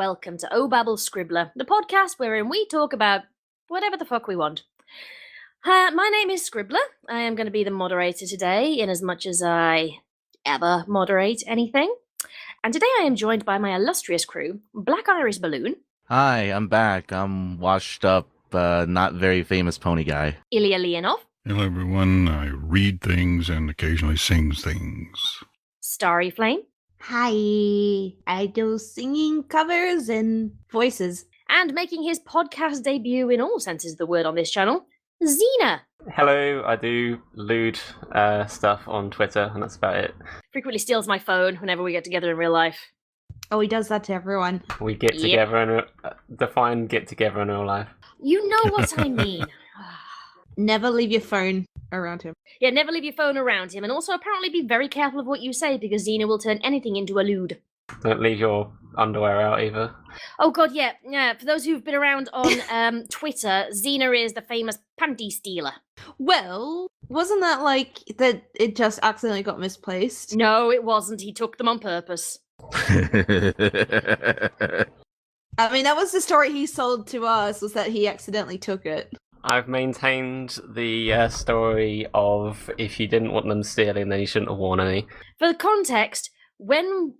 welcome to Babble Scribbler, the podcast wherein we talk about whatever the fuck we want. My name is Scribbler. I am going to be the moderator today, in as much as I ever moderate anything. And today I am joined by my illustrious crew, BlackIrisBalloon. Hi, I'm back. I'm washed up, not very famous pony guy. Illya Leonov. Hello, everyone. I read things and occasionally sing things. Starryflame. Hi. I do singing covers and voices. And making his podcast debut in all senses of the word on this channel, Xena. Hello, I do lewd stuff on Twitter, and that's about it. Frequently steals my phone whenever we get together in real life. Oh, he does that to everyone. We get together and define get together in real life. You know what I mean. Never leave your phone around him. Yeah, never leave your phone around him, and also apparently be very careful of what you say, because Xena will turn anything into a lewd. Don't leave your underwear out either. Oh god, yeah. For those who've been around on Twitter, Xena is the famous panty stealer. Well, wasn't that like that it just accidentally got misplaced? No, it wasn't. He took them on purpose. I mean, that was the story he sold to us, was that he accidentally took it. I've maintained the story of if you didn't want them stealing, then you shouldn't have worn any. For the context, when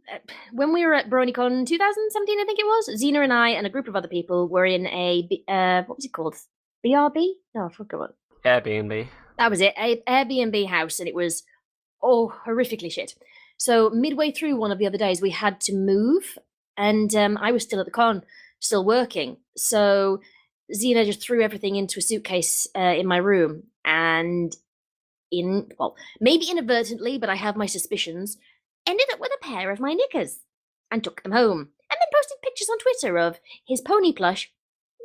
we were at BronyCon 2017, I think it was, Xena and I and a group of other people were in a, what was it called? BRB? No, I forgot what. Airbnb. That was it, an Airbnb house, and it was, horrifically shit. So midway through one of the other days, we had to move, and I was still at the con, still working. So Xena just threw everything into a suitcase in my room, and maybe inadvertently, but I have my suspicions, ended up with a pair of my knickers and took them home, and then posted pictures on Twitter of his pony plush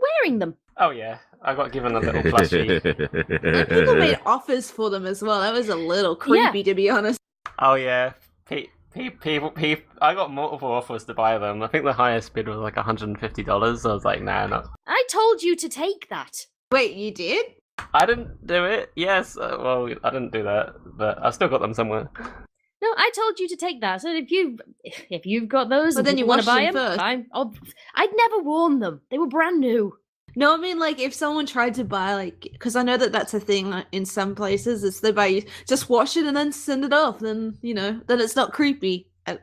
wearing them. Oh yeah, I got given a little plushie. And people made offers for them as well. That was a little creepy, to be honest. Oh yeah, people. I got multiple offers to buy them. I think the highest bid was like $150. I was like, nah, no. I told you to take that. Wait, you did? I didn't do it. Yes, well, I didn't do that, but I still got them somewhere. No, I told you to take that. So if you've got those, but and then you want to buy them first. Fine. I'd never worn them. They were brand new. No, I mean, like, if someone tried to buy, like, because I know that that's a thing in some places, it's they buy, just wash it and then send it off, then, then it's not creepy. It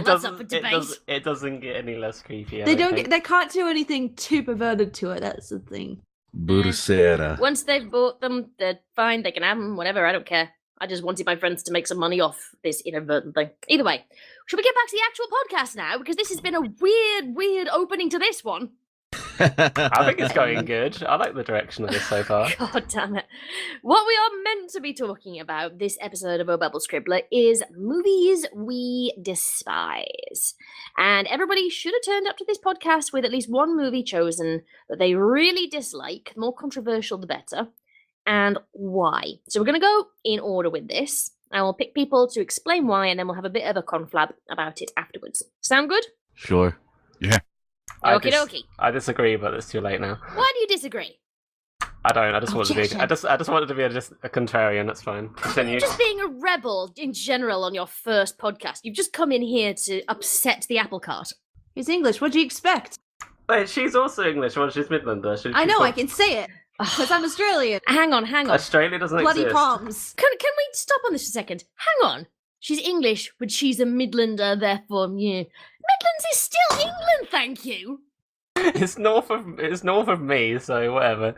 doesn't get any less creepy. They can't do anything too perverted to it, that's the thing. Bursera. Once they've bought them, they're fine, they can have them, whatever, I don't care. I just wanted my friends to make some money off this inadvertent thing. Either way, should we get back to the actual podcast now? Because this has been a weird opening to this one. I think it's going good. I like the direction of this so far. God damn it. What we are meant to be talking about this episode of Babble Scribbler is movies we despise. And everybody should have turned up to this podcast with at least one movie chosen that they really dislike, the more controversial the better, and why. So we're going to go in order with this. I will pick people to explain why, and then we'll have a bit of a conflab about it afterwards. Sound good? Sure. Yeah. Okie dokie. I disagree, but it's too late now. Why do you disagree? I don't. I just wanted to be. I just wanted to be just a contrarian. That's fine. Continue. You're just being a rebel in general on your first podcast. You've just come in here to upset the apple cart. He's English. What do you expect? Wait, she's also English. Well, she's Midlander. I know. I can say it because I'm Australian. Hang on. Australia doesn't Bloody exist. palms. Can we stop on this for a second? Hang on. She's English, but she's a Midlander, therefore, yeah. Midlands is still England, thank you. It's north of me, so whatever.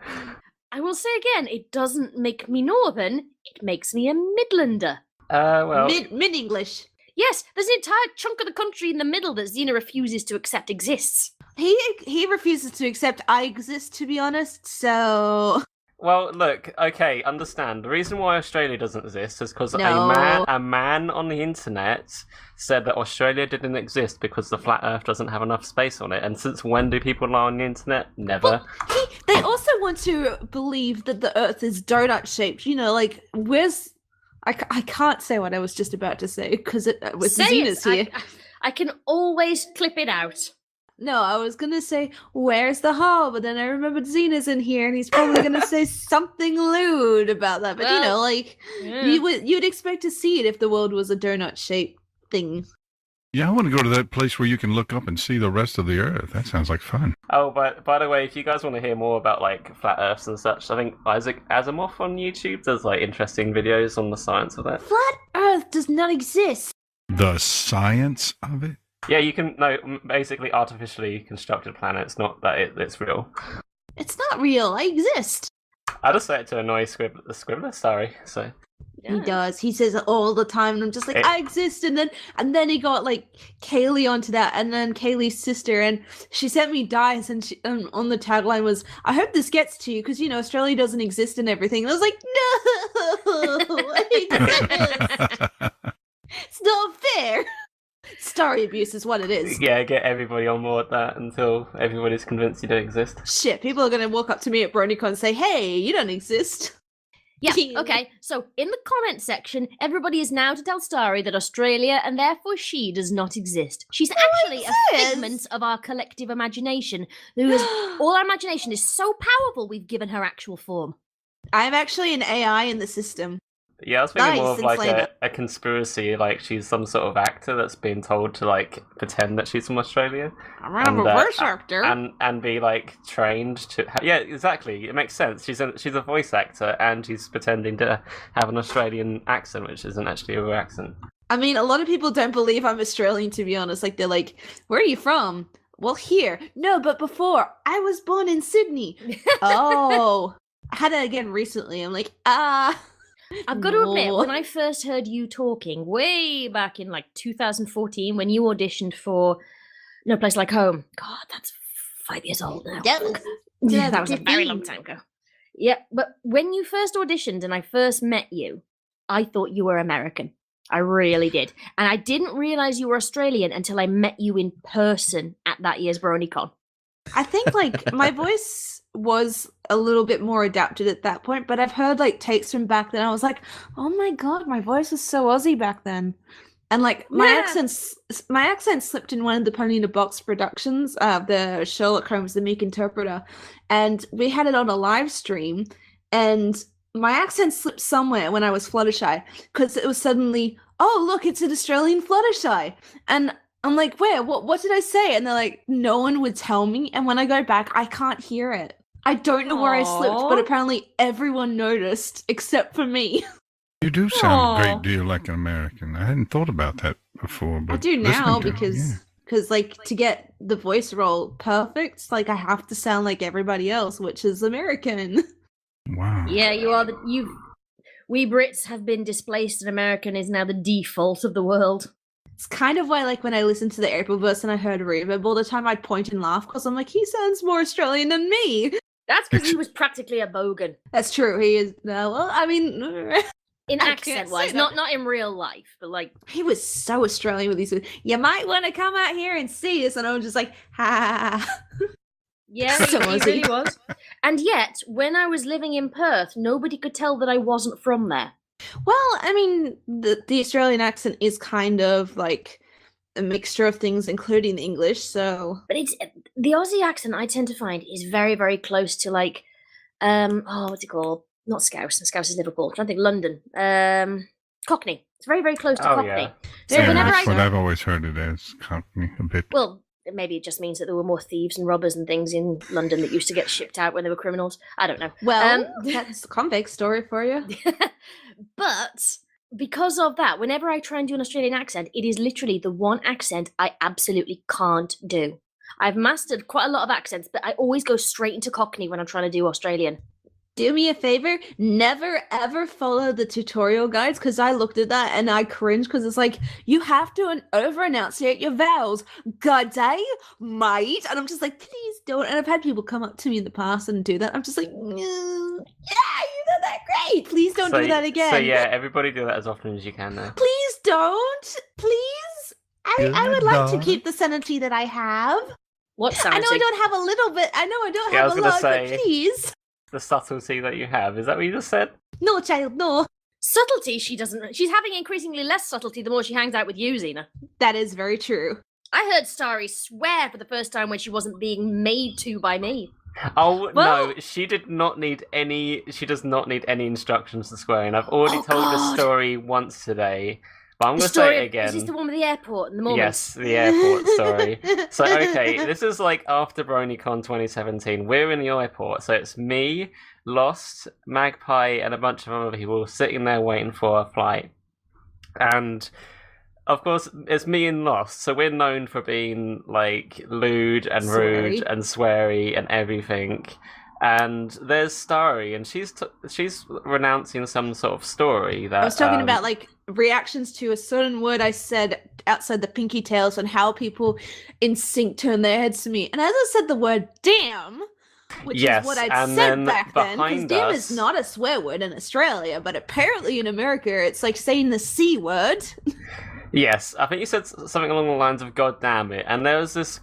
I will say again, it doesn't make me northern, it makes me a Midlander. Well... Mid-English. Yes, there's an entire chunk of the country in the middle that Xena refuses to accept exists. He refuses to accept I exist, to be honest, so... Well, look, okay, understand. The reason why Australia doesn't exist is because No. a man on the internet said that Australia didn't exist because the flat Earth doesn't have enough space on it. And since when do people lie on the internet? Never. Well, they also want to believe that the Earth is donut-shaped. Like, where's... I can't say what I was just about to say, because it was Xena's here. I can always clip it out. No, I was gonna say, where's the hall? But then I remembered Xena's in here, and he's probably gonna say something lewd about that. But yeah. you'd expect to see it if the world was a donut-shaped thing. Yeah, I want to go to that place where you can look up and see the rest of the Earth. That sounds like fun. Oh, but by the way, if you guys want to hear more about like flat Earths and such, I think Isaac Asimov on YouTube does like interesting videos on the science of that. Flat Earth does not exist. The science of it? Yeah, you can basically artificially constructed planets, not that it's real. It's not real. I exist. I just say it to annoy the Scribbler. Sorry, so. He does. He says it all the time, and I'm just like, I exist. And then he got like Kaylee onto that, and then Kaylee's sister, and she sent me dice, and she, on the tagline was, "I hope this gets to you because Australia doesn't exist and everything." And I was like, no, I exist. It's not fair. Story abuse is what it is. Yeah, get everybody on board that until everybody's convinced you don't exist. Shit, people are gonna walk up to me at BronyCon and say, "Hey, you don't exist." Yeah, okay. So in the comment section, everybody is now to tell Starry that Australia, and therefore she, does not exist. She's actually a figment of our collective imagination. All our imagination is so powerful, we've given her actual form. I'm actually an AI in the system. Yeah, I was thinking more of like a conspiracy, like she's some sort of actor that's been told to like pretend that she's from Australia. I'm a voice actor. And be like trained to yeah, exactly. It makes sense. She's a voice actor and she's pretending to have an Australian accent, which isn't actually a real accent. I mean, a lot of people don't believe I'm Australian, to be honest. Like, they're like, "Where are you from?" "Well, here." "No, but before. I was born in Sydney." "Oh." I had it again recently. I'm like, I've got to admit, when I first heard you talking, way back in like 2014, when you auditioned for No Place Like Home. God, that's 5 years old now. Yeah, that was a very long time ago. Yeah, but when you first auditioned and I first met you, I thought you were American. I really did. And I didn't realise you were Australian until I met you in person at that year's BronyCon. I think like my voice was a little bit more adapted at that point, but I've heard like takes from back then. I was like, oh my god, my voice was so Aussie back then. And like my accent slipped in one of the Pony in a Box productions, the Sherlock Holmes, the Meek Interpreter, and we had it on a live stream, and my accent slipped somewhere when I was Fluttershy, because it was suddenly, oh look, it's an Australian Fluttershy, and I'm like, where? What did I say? And they're like, no one would tell me, and when I go back, I can't hear it. I don't know where I slipped, but apparently everyone noticed except for me. You do sound a great deal like an American. I hadn't thought about that before. But I do now because like to get the voice role perfect, like I have to sound like everybody else, which is American. Wow. Yeah, you are we Brits have been displaced and American is now the default of the world. It's kind of why, like, when I listened to the April verse and I heard Reverb all the time, I'd point and laugh because I'm like, he sounds more Australian than me. That's because he was practically a bogan. That's true. He is. Well, I mean, in accent-wise, not in real life, but like he was so Australian with these. You might want to come out here and see us, and I was just like, ha. Yeah, he really was. And yet, when I was living in Perth, nobody could tell that I wasn't from there. Well, I mean, the Australian accent is kind of like a mixture of things, including English. So, but it's the Aussie accent. I tend to find is very, very close to like, what's it called? Not Scouse. And Scouse is Liverpool. I'm trying to think London. Cockney. It's very, very close to Cockney. Yeah. So yeah, whenever that's what I've always heard it as, Cockney, a bit. Well, maybe it just means that there were more thieves and robbers and things in London that used to get shipped out when they were criminals. I don't know. Well, that's a convict story for you. But because of that, whenever I try and do an Australian accent, it is literally the one accent I absolutely can't do. I've mastered quite a lot of accents, but I always go straight into Cockney when I'm trying to do Australian. Do me a favor, never ever follow the tutorial guides, because I looked at that and I cringed because it's like, you have to over-enunciate your vowels. God day, mate. And I'm just like, please don't. And I've had people come up to me in the past and do that. I'm just like, yeah, you did that great. Please don't do that again. So yeah, everybody do that as often as you can now. Please don't. Please. I would like to keep the sanity that I have. What sanity? I know I don't have a little bit. I know I don't have a lot, but please. The subtlety that you have. Is that what you just said? No, child, no. Subtlety, she doesn't. She's having increasingly less subtlety the more she hangs out with you, Xena. That is very true. I heard Starry swear for the first time when she wasn't being made to by me. Oh, well, no, she did not need any. She does not need any instructions to swearing. I've already told this story once today. But I'm The going to story say it of- again. Is this the one with the airport and the Mormons? Yes, the airport story. So, okay, this is like after BronyCon 2017. We're in the airport, so it's me, Lost, Magpie, and a bunch of other people sitting there waiting for a flight. And, of course, it's me and Lost, so we're known for being, like, lewd and rude Sweary. and sweary and everything. And there's Starry, and she's renouncing some sort of story that... I was talking about like reactions to a certain word I said outside the Pinky Tales and how people in sync turn their heads to me. And as I said the word damn, which Yes, is what I'd and said then back then, because behind damn us- is not a swear word in Australia, but apparently in America it's like saying the C word. Yes, I think you said something along the lines of "God damn it," and there was this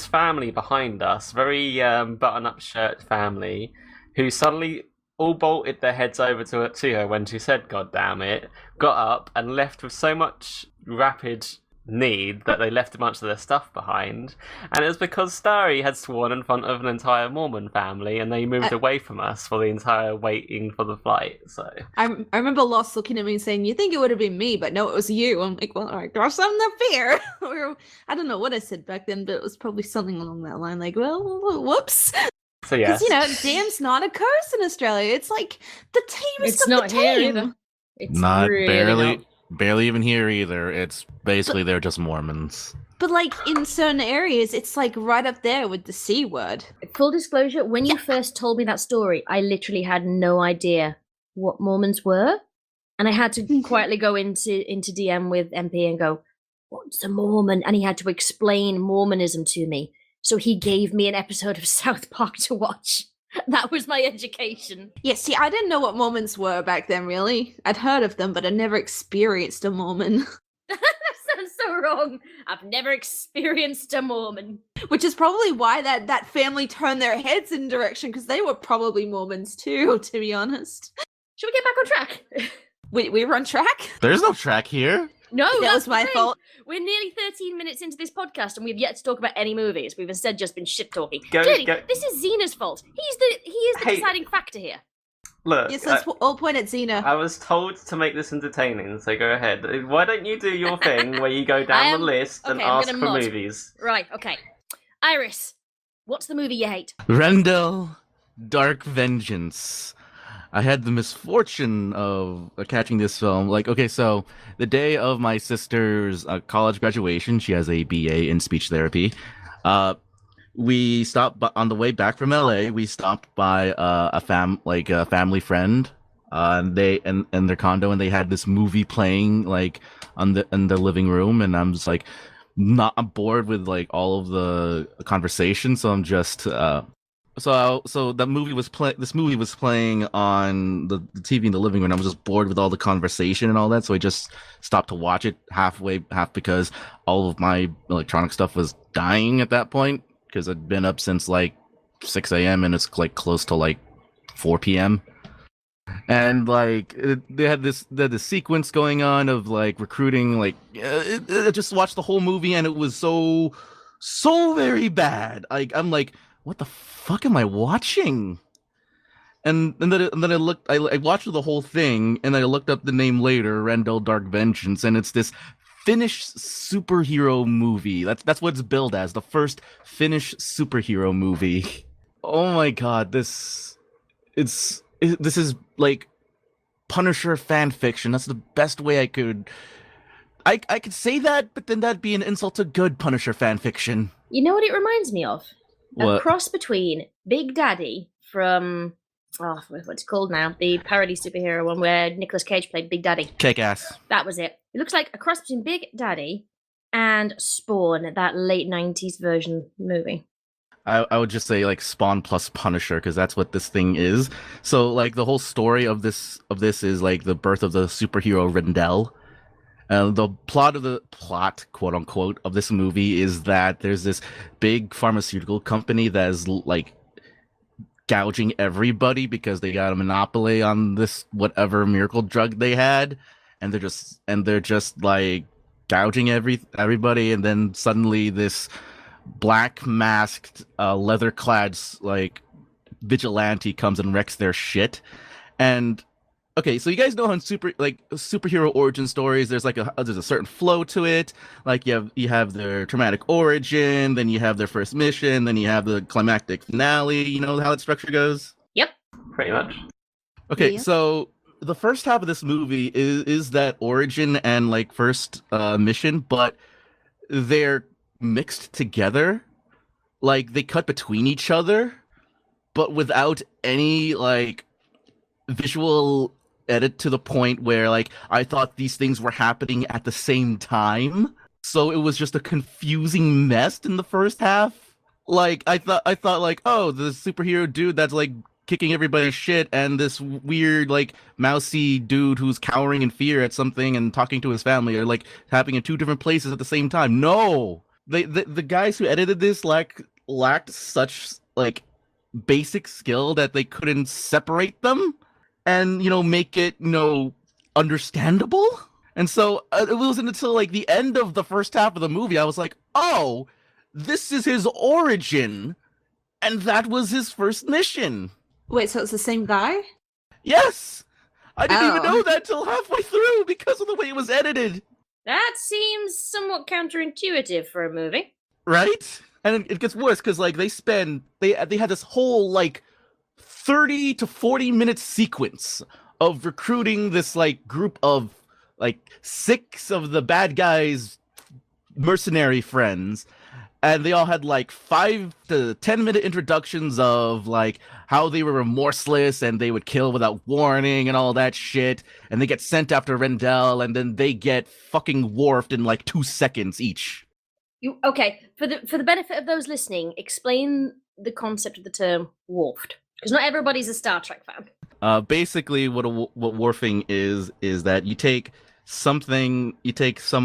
family behind us, very button-up shirt family, who suddenly all bolted their heads over to her when she said "God damn it," got up and left with so much rapid need that they left a bunch of their stuff behind, and it was because Starry had sworn in front of an entire Mormon family, and they moved away from us for the entire waiting for the flight. So I remember Lost looking at me and saying, "You think it would have been me, but no, it was you." I'm like, "Well, all right, there's something to fear." Or I don't know what I said back then, but it was probably something along that line, like, "Well, whoops." so yes, Because damn's not a curse in Australia. It's like the tamest It's of not the here tame. either. It's Not really not. barely even here either. It's basically they're just Mormons. But like in certain areas, it's like right up there with the C word. Full disclosure, when you first told me that story, I literally had no idea what Mormons were. And I had to quietly go into DM with MP and go, "What's a Mormon?" And he had to explain Mormonism to me. So he gave me an episode of South Park to watch. That was my education. Yeah, see, I didn't know what Mormons were back then, really. I'd heard of them, but I never experienced a Mormon. That sounds so wrong. I've never experienced a Mormon. Which is probably why that family turned their heads in direction, because they were probably Mormons too, to be honest. Should we get back on track? We were on track? There's no track here. No, That that's was my the thing. fault. We're nearly 13 minutes into this podcast and we've yet to talk about any movies. We've instead just been shit talking. Go- Clearly, go- this is Xena's fault. He is the Hey. deciding factor here. look, Yes, let's all point at Xena. I was told to make this entertaining, so go ahead. Why don't you do your thing where you go down the list and okay, I'm ask gonna for mod. movies? Right, okay. Iris, what's the movie you hate? Rendel, Dark Vengeance. I had the misfortune of catching this film. Like, okay, so the day of my sister's college graduation, she has a BA in speech therapy. We stopped on the way back from LA. We stopped by a family friend. And they in their condo, and they had this movie playing like in the living room, and I'm just like, I'm bored with like all of the conversation, so I'm just So that movie was This movie was playing on the TV in the living room. I was just bored with all the conversation and all that, so I just stopped to watch it half because all of my electronic stuff was dying at that point, because I'd been up since like 6 a.m. and it's like close to like 4 p.m. And like they had this sequence going on of like recruiting. Like I just watched the whole movie and it was so very bad. Like I'm like, what the fuck am I watching? And then I watched the whole thing, and I looked up the name later, Rendel Dark Vengeance, and it's this Finnish superhero movie. That's what it's billed as, the first Finnish superhero movie. Oh my god, this is like Punisher fan fiction. That's the best way I could could say that, but then that'd be an insult to good Punisher fan fiction. You know what it reminds me of? A What? cross between Big Daddy from what's it called now? The parody superhero one where Nicolas Cage played Big Daddy. Kick ass. That was it. It looks like a cross between Big Daddy and Spawn, that late 90s version movie. I would just say like Spawn plus Punisher, because that's what this thing is. So like the whole story of this is like the birth of the superhero Rendel. The plot, quote unquote, of this movie is that there's this big pharmaceutical company that is like gouging everybody because they got a monopoly on this whatever miracle drug they had, and they're just like gouging everybody, and then suddenly this black masked leather clad like vigilante comes and wrecks their shit. And okay, so you guys know how in superhero origin stories, there's there's a certain flow to it. Like you have their traumatic origin, then you have their first mission, then you have the climactic finale. You know how that structure goes? Yep. Pretty much. Okay, Yeah. so the first half of this movie is that origin and like first mission, but they're mixed together. Like they cut between each other, but without any like visual edit to the point where like I thought these things were happening at the same time. So it was just a confusing mess in the first half. Like I thought like, oh, the superhero dude that's like kicking everybody's shit, and this weird like mousy dude who's cowering in fear at something and talking to his family are like happening in two different places at the same time. No, the guys who edited this lacked such like basic skill that they couldn't separate them and make it understandable. And so it wasn't until like the end of the first half of the movie I was like, oh, this is his origin, and that was his first mission. Wait, so it's the same guy? Yes, I didn't even Oh. know that till halfway through because of the way it was edited. That seems somewhat counterintuitive for a movie. Right? And it gets worse because like they had this whole like 30 to 40 minute sequence of recruiting this like group of like 6 of the bad guys' mercenary friends, and they all had like 5 to 10 minute introductions of like how they were remorseless and they would kill without warning and all that shit, and they get sent after Rendel, and then they get fucking wharfed in like 2 seconds each. Okay, for the benefit of those listening, explain the concept of the term "wharfed," because not everybody's a Star Trek fan. Basically, what wharfing is that you take some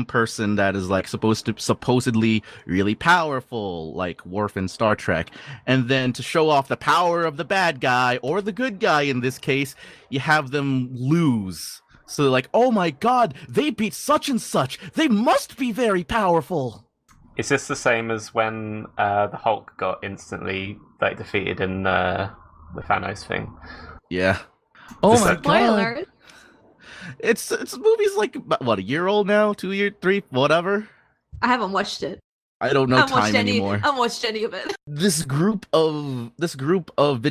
person that is like supposedly really powerful, like Worf in Star Trek, and then to show off the power of the bad guy or the good guy in this case, you have them lose. So like, oh my god, they beat such and such. They must be very powerful. Is this the same as when the Hulk got instantly like defeated in the Thanos thing? Yeah. Oh Is my that- god. Spoiler. It's movie's like what, a year old now, 2 year, 3, whatever. I haven't watched it. I don't know I haven't time watched anymore. I haven't watched any of it. This group of this group of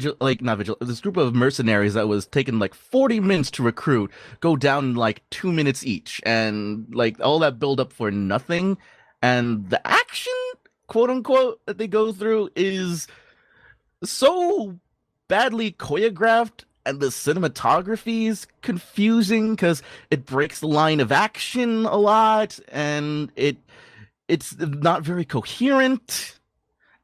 mercenaries that was taking like 40 minutes to recruit go down in like 2 minutes each, and like all that build up for nothing, and the action, quote unquote, that they go through is so badly choreographed, and the cinematography is confusing because it breaks the line of action a lot, and it's not very coherent.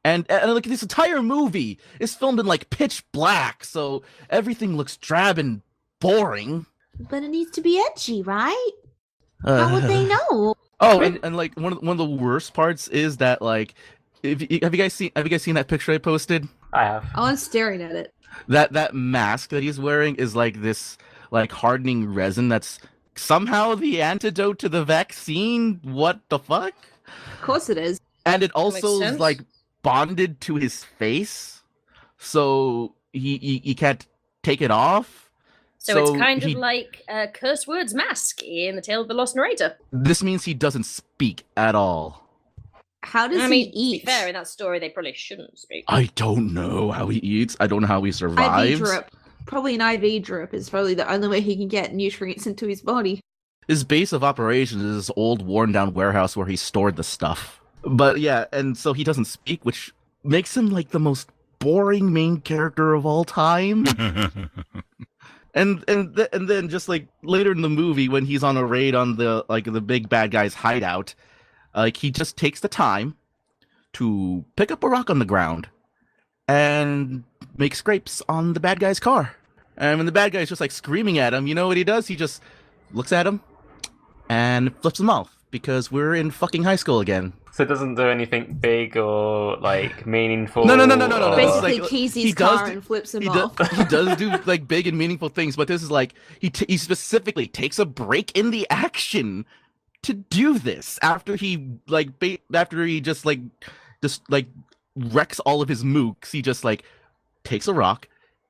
And like this entire movie is filmed in like pitch black, so everything looks drab and boring. But it needs to be edgy, right? How would they know? Oh, and like one of the worst parts is that like, have you guys seen that picture I posted? I have. Oh, I'm staring at it. That mask that he's wearing is like this like hardening resin that's somehow the antidote to the vaccine. What the fuck? Of course it is. And it Makes also is sense. like bonded to his face, so he can't take it off. So it's kind of like Curse Word's mask in The Tale of the Lost Narrator. This means he doesn't speak at all. How does I mean, he to eat? be fair, in that story, they probably shouldn't speak. I don't know how he eats. I don't know how he survives. IV drip. Probably an IV drip is probably the only way he can get nutrients into his body. His base of operations is this old, worn-down warehouse where he stored the stuff. But yeah, and so he doesn't speak, which makes him like the most boring main character of all time. And then just like later in the movie when he's on a raid on the big bad guy's hideout, like he just takes the time to pick up a rock on the ground and make scrapes on the bad guy's car. And when the bad guy's just like screaming at him, you know what he does? He just looks at him and flips him off because we're in fucking high school again. So it doesn't do anything big or like meaningful. No. or- It's Basically, like- keys he his does car do- and flips him He off. does do like big and meaningful things, but this is like he specifically takes a break in the action to do this after he just wrecks all of his mooks. He just like takes a rock,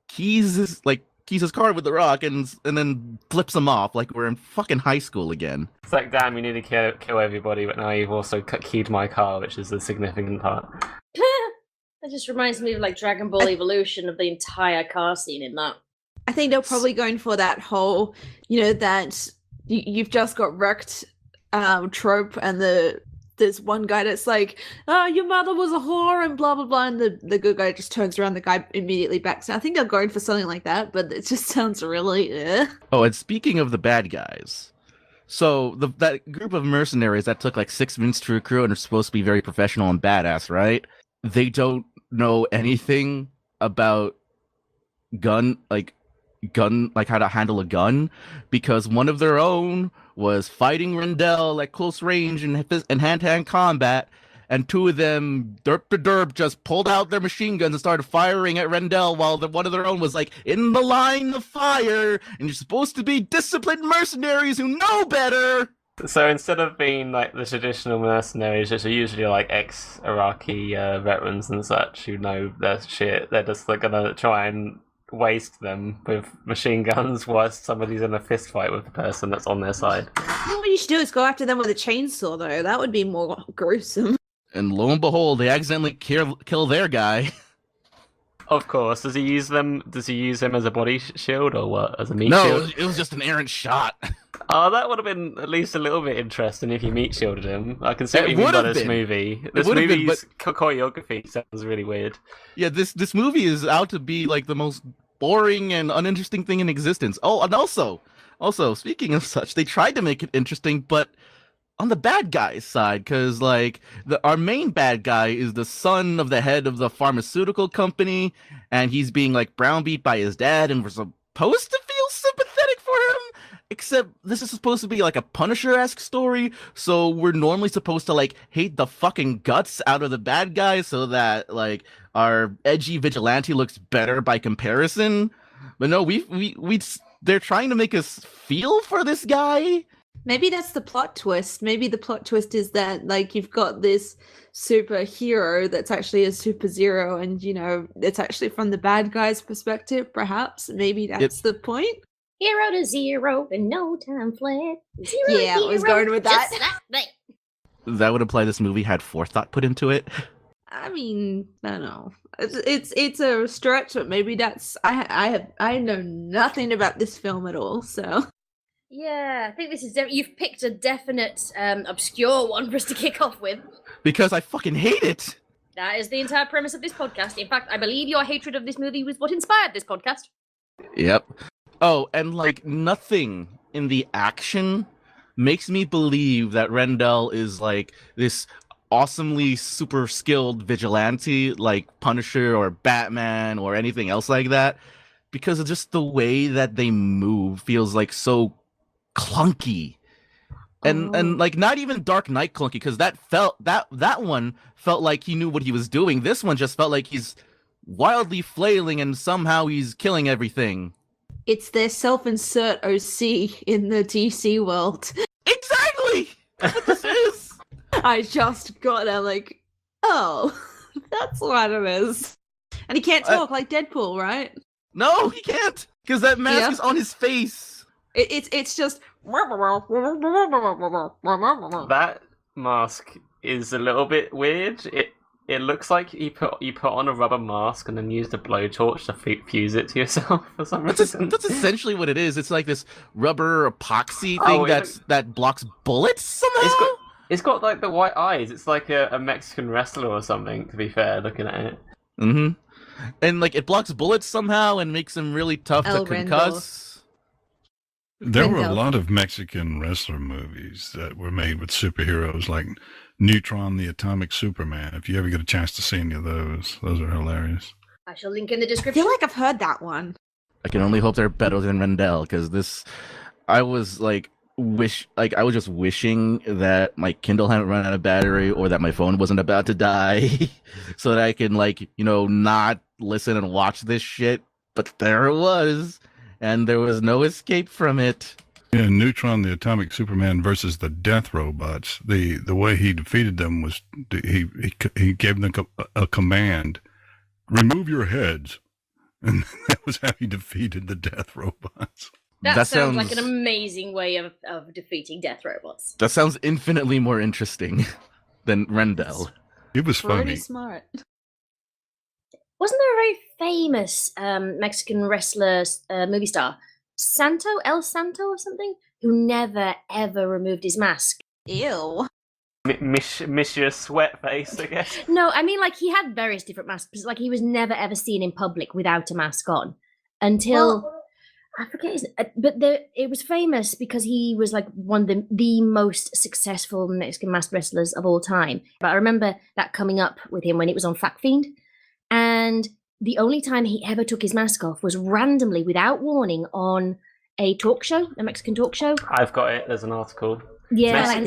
keys his keys his car with the rock and then flips him off like we're in fucking high school again. It's like, damn, you need to kill everybody, but now you've also keyed my car, which is the significant part. That just reminds me of like Dragon Ball Evolution of the entire car scene in that. I think they're probably going for that whole, that you've just got wrecked trope, and there's one guy that's like, oh, your mother was a whore and blah blah blah, and the good guy just turns around, the guy immediately backs down. I think they're going for something like that, but it just sounds really Oh, and speaking of the bad guys, so that group of mercenaries that took like 6 minutes to recruit and are supposed to be very professional and badass, right? They don't know anything about gun, like how to handle a gun, because one of their own was fighting Rendel at close range and hand-to-hand combat, and two of them derp just pulled out their machine guns and started firing at Rendel while one of their own was like in the line of fire, and you're supposed to be disciplined mercenaries who know better. So instead of being like the traditional mercenaries, which are usually like ex-Iraqi veterans and such who know their shit, they're just like gonna try and waste them with machine guns whilst somebody's in a fist fight with the person that's on their side. What you should do is go after them with a chainsaw, though. That would be more gruesome. And lo and behold, they accidentally kill their guy. Of course. Does he use him as a body shield or what? As a meat No, shield? it was just an errant shot. Oh, that would have been at least a little bit interesting if you meat shielded him. I can see what It you mean would by have this been. movie. It This would have been, movie's choreography sounds really weird. Yeah, this movie is out to be like the most boring and uninteresting thing in existence. Oh, and also speaking of such, they tried to make it interesting, but on the bad guy's side, because like our main bad guy is the son of the head of the pharmaceutical company, and he's being like browbeat by his dad, and we're supposed to feel sympathetic for him. Except this is supposed to be like a Punisher-esque story, so we're normally supposed to like hate the fucking guts out of the bad guy so that like our edgy vigilante looks better by comparison. But no, they're trying to make us feel for this guy. Maybe that's the plot twist. Maybe the plot twist is that like you've got this superhero that's actually a super zero, and it's actually from the bad guy's perspective. Perhaps maybe that's the point. 0 to 0 and no time flat. 0 Yeah, I was going with that. just like that. That would imply this movie had forethought put into it. I mean, I don't know. It's a stretch, but maybe that's I know nothing about this film at all. So Yeah, I think this is you've picked a definite obscure one for us to kick off with. Because I fucking hate it. That is the entire premise of this podcast. In fact, I believe your hatred of this movie was what inspired this podcast. Yep. Oh, and like nothing in the action makes me believe that Rendel is like this awesomely super skilled vigilante like Punisher or Batman or anything else like that, because of just the way that they move feels like so clunky. And like not even Dark Knight clunky, because that one felt like he knew what he was doing. This one just felt like he's wildly flailing and somehow he's killing everything. it's their self-insert OC in the DC world. Exactly! That's what this is! I just got there like, oh, that's what it is. And he can't talk like Deadpool, right? No, he can't! Because that mask is on his face! It's just... That mask is a little bit weird. It looks like you put on a rubber mask and then used a blowtorch to fuse it to yourself for some reason. That's essentially what it is. It's like this rubber epoxy thing that blocks bullets somehow. It's got like the white eyes. It's like a Mexican wrestler or something, to be fair, looking at it. Mm-hmm. And like it blocks bullets somehow and makes them really tough to concuss. There were a lot of Mexican wrestler movies that were made with superheroes, like Neutron, the Atomic Superman. If you ever get a chance to see any of those are hilarious. I shall link in the I description. feel like I've heard that one. I can only hope they're better than Rendel, because I was just wishing that my Kindle hadn't run out of battery or that my phone wasn't about to die so that I can not listen and watch this shit. But there it was, and there was no escape from it. Yeah, Neutron, the Atomic Superman versus the Death Robots. The way he defeated them was he gave them a command: remove your heads. And that was how he defeated the death robots. That sounds like an amazing way of defeating death robots. That sounds infinitely more interesting than Rendel. It was funny. Pretty smart. Wasn't there a very famous Mexican wrestler, movie star, El Santo or something, who never ever removed his mask? Ew. Monsieur Sweatface, I guess. No, I mean, like, he had various different masks. Like, he was never ever seen in public without a mask on until I forget his. But it was famous because he was like one of the most successful Mexican masked wrestlers of all time. But I remember that coming up with him when it was on Fact Fiend, and the only time he ever took his mask off was randomly, without warning, on a talk show, a Mexican talk show. I've got it. There's an article. Yeah,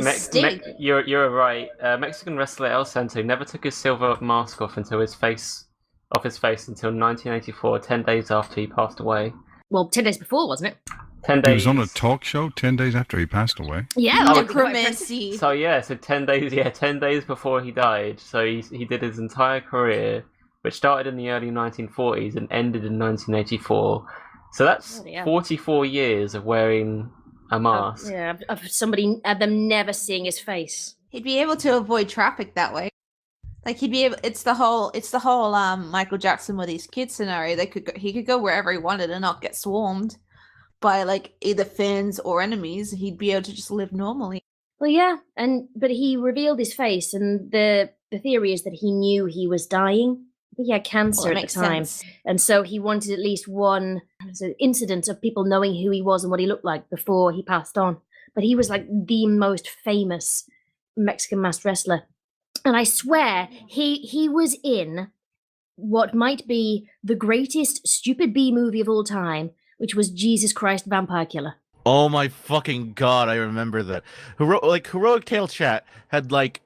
you're right. Mexican wrestler El Santo never took his silver mask off until his face until 1984, 10 days after he passed away. Well, 10 days before, wasn't it? 10 days. He was on a talk show 10 days after he passed away. Yeah, necromancy. So 10 days. Yeah, 10 days before he died. So he did his entire career, which started in the early 1940s and ended in 1984. So that's 44 years of wearing a mask. Of somebody, them never seeing his face. He'd be able to avoid traffic that way. Like he'd be able. It's the whole Michael Jackson with his kids scenario. He could go wherever he wanted and not get swarmed by like either fans or enemies. He'd be able to just live normally. Well, yeah, but he revealed his face, and the theory is that he knew he was dying. I think he had cancer at the time, and so he wanted at least one incident of people knowing who he was and what he looked like before he passed on. But he was like the most famous Mexican masked wrestler, and I swear he was in what might be the greatest stupid B movie of all time, which was Jesus Christ Vampire Killer. Oh my fucking god, I remember that. Heroic Tale Chat had like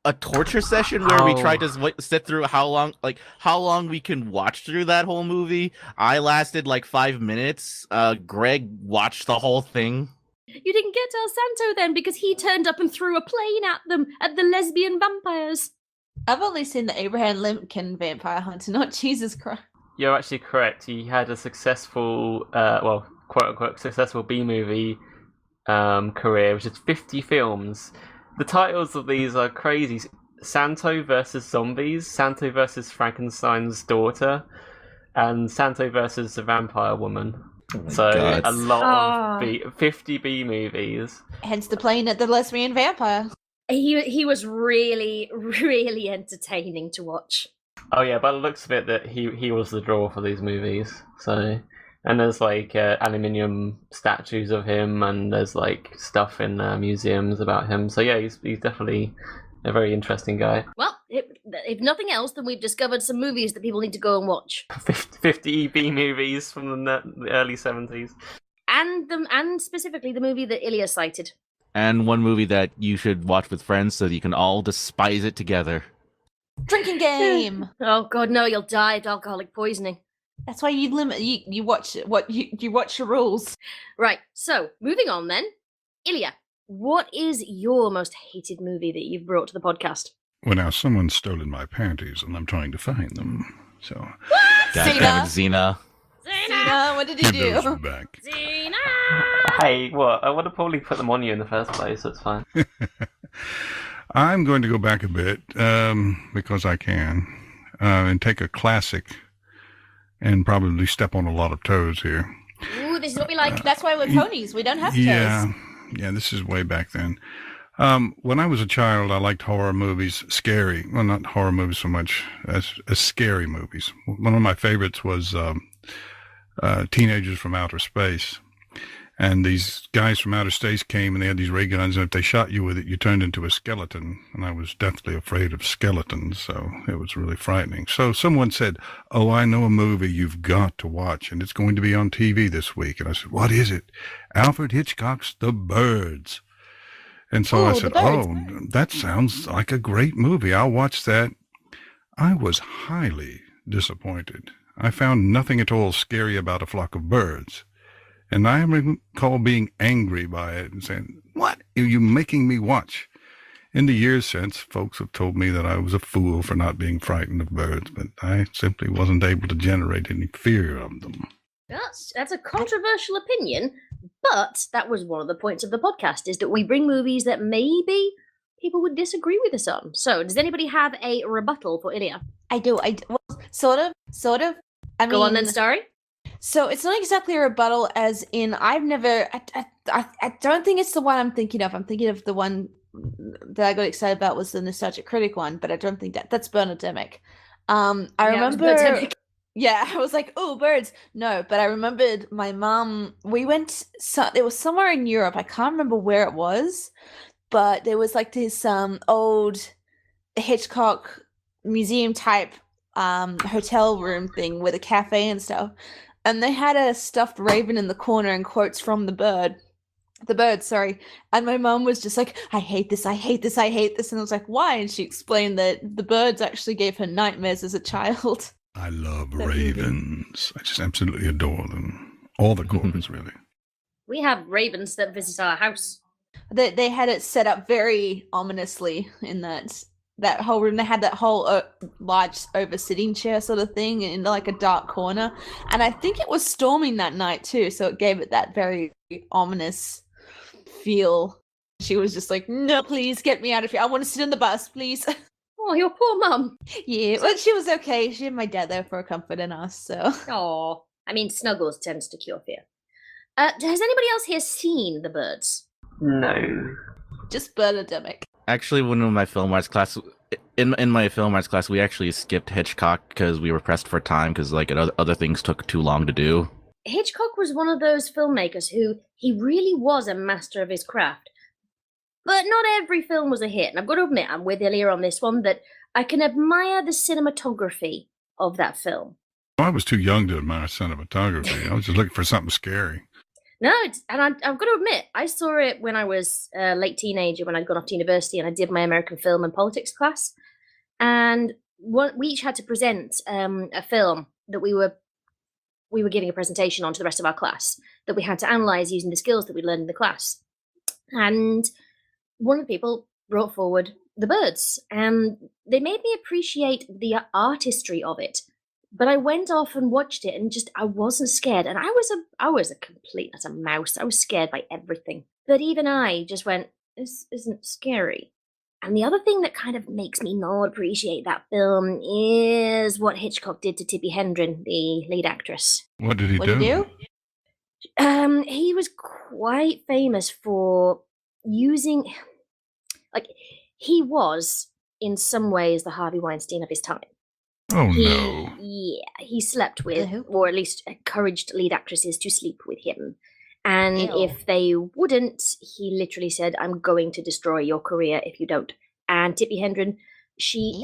a torture session where we tried to sit through how long we can watch through that whole movie. I lasted like 5 minutes. Greg watched the whole thing. You didn't get El Santo then because he turned up and threw a plane at them, at the lesbian vampires. I've only seen the Abraham Lincoln Vampire Hunter, not Jesus Christ. You're actually correct. He had a successful, quote-unquote successful B-movie career, which is 50 films. The titles of these are crazy. Santo versus Zombies, Santo versus Frankenstein's Daughter, and Santo versus the Vampire Woman. God. A lot of 50 B movies. Hence the plane at the lesbian vampire. He was really, really entertaining to watch. Oh yeah, by the looks of it, that he was the draw for these movies. So, and there's like aluminium statues of him, and there's like stuff in museums about him. So yeah, he's definitely a very interesting guy. Well, if nothing else, then we've discovered some movies that people need to go and watch. 50 B movies from the early 70s. And specifically the movie that Illya cited. And one movie that you should watch with friends so that you can all despise it together. Drinking game. Oh god, no, you'll die of alcoholic poisoning. That's why you limit you watch you watch your rules. Right. So, moving on then. Illya, what is your most hated movie that you've brought to the podcast? Well, now someone's stolen my panties, and I'm trying to find them. So, Goddamn it, Xena. Xena, what did you do? Give those back. Xena! Hey, what? I would have probably put them on you in the first place. So it's fine. I'm going to go back a bit because I can, and take a classic, and probably step on a lot of toes here. Ooh, this is what we like. That's why we're ponies. We don't have toes. Yeah, this is way back then. When I was a child, I liked horror movies, scary. Well, not horror movies so much as scary movies. One of my favorites was Teenagers from Outer Space. And these guys from outer space came and they had these ray guns, and if they shot you with it, you turned into a skeleton. And I was deathly afraid of skeletons, so it was really frightening. So someone said, "Oh, I know a movie you've got to watch, and it's going to be on TV this week." And I said, "What is it?" "Alfred Hitchcock's The Birds." And so I said, "Oh, that sounds like a great movie. I'll watch that." I was highly disappointed. I found nothing at all scary about a flock of birds. And I recall being angry by it and saying, "What are you making me watch?" In the years since, folks have told me that I was a fool for not being frightened of birds, but I simply wasn't able to generate any fear of them. That's a controversial opinion, but that was one of the points of the podcast, is that we bring movies that maybe people would disagree with us on. So, does anybody have a rebuttal for Illya? I do. Well, sort of. Go on then, Starry. So it's not exactly a rebuttal, as in I don't think it's the one I'm thinking of. I'm thinking of the one that I got excited about was the Nostalgic Critic one, but I don't think that's Birdemic. I remember. Yeah, I was like, oh, birds. No, but I remembered my mom, we went, it was somewhere in Europe. I can't remember where it was, but there was like this old Hitchcock museum type hotel room thing with a cafe and stuff. And they had a stuffed raven in the corner and quotes from the bird, sorry. And my mom was just like, I hate this, I hate this, I hate this. And I was like, why? And she explained that the birds actually gave her nightmares as a child. I love ravens. I just absolutely adore them. All the corvids, really. We have ravens that visit our house. They had it set up very ominously in that whole room. They had that whole large over-sitting chair sort of thing in like a dark corner. And I think it was storming that night too, so it gave it that very ominous feel. She was just like, no, please get me out of here. I want to sit on the bus, please. Oh, your poor mum. Yeah, but she was okay. She had my dad there for a comfort in us, so. Oh, I mean, snuggles tends to cure fear. Has anybody else here seen The Birds? No. Just Birdemic. Actually, one of my film arts class, in my film arts class, we actually skipped Hitchcock because we were pressed for time because like other things took too long to do. Hitchcock was one of those filmmakers who he really was a master of his craft. But not every film was a hit, and I've got to admit, I'm with Illya on this one, that I can admire the cinematography of that film. I was too young to admire cinematography. I was just looking for something scary. No, I've got to admit, I saw it when I was a late teenager, when I'd gone off to university, and I did my American film and politics class. And we each had to present a film that we were giving a presentation on to the rest of our class, that we had to analyze using the skills that we learned in the class. And one of the people brought forward The Birds, and they made me appreciate the artistry of it. But I went off and watched it, and I wasn't scared. And I was a complete as a mouse. I was scared by everything. But even I just went, this isn't scary. And the other thing that kind of makes me not appreciate that film is what Hitchcock did to Tippi Hedren, the lead actress. What did he do? He was quite famous for using, like, he was in some ways the Harvey Weinstein of his time. Oh no. Yeah, he slept with, or at least encouraged lead actresses to sleep with him. And if they wouldn't, he literally said, I'm going to destroy your career if you don't. And Tippi Hedren, she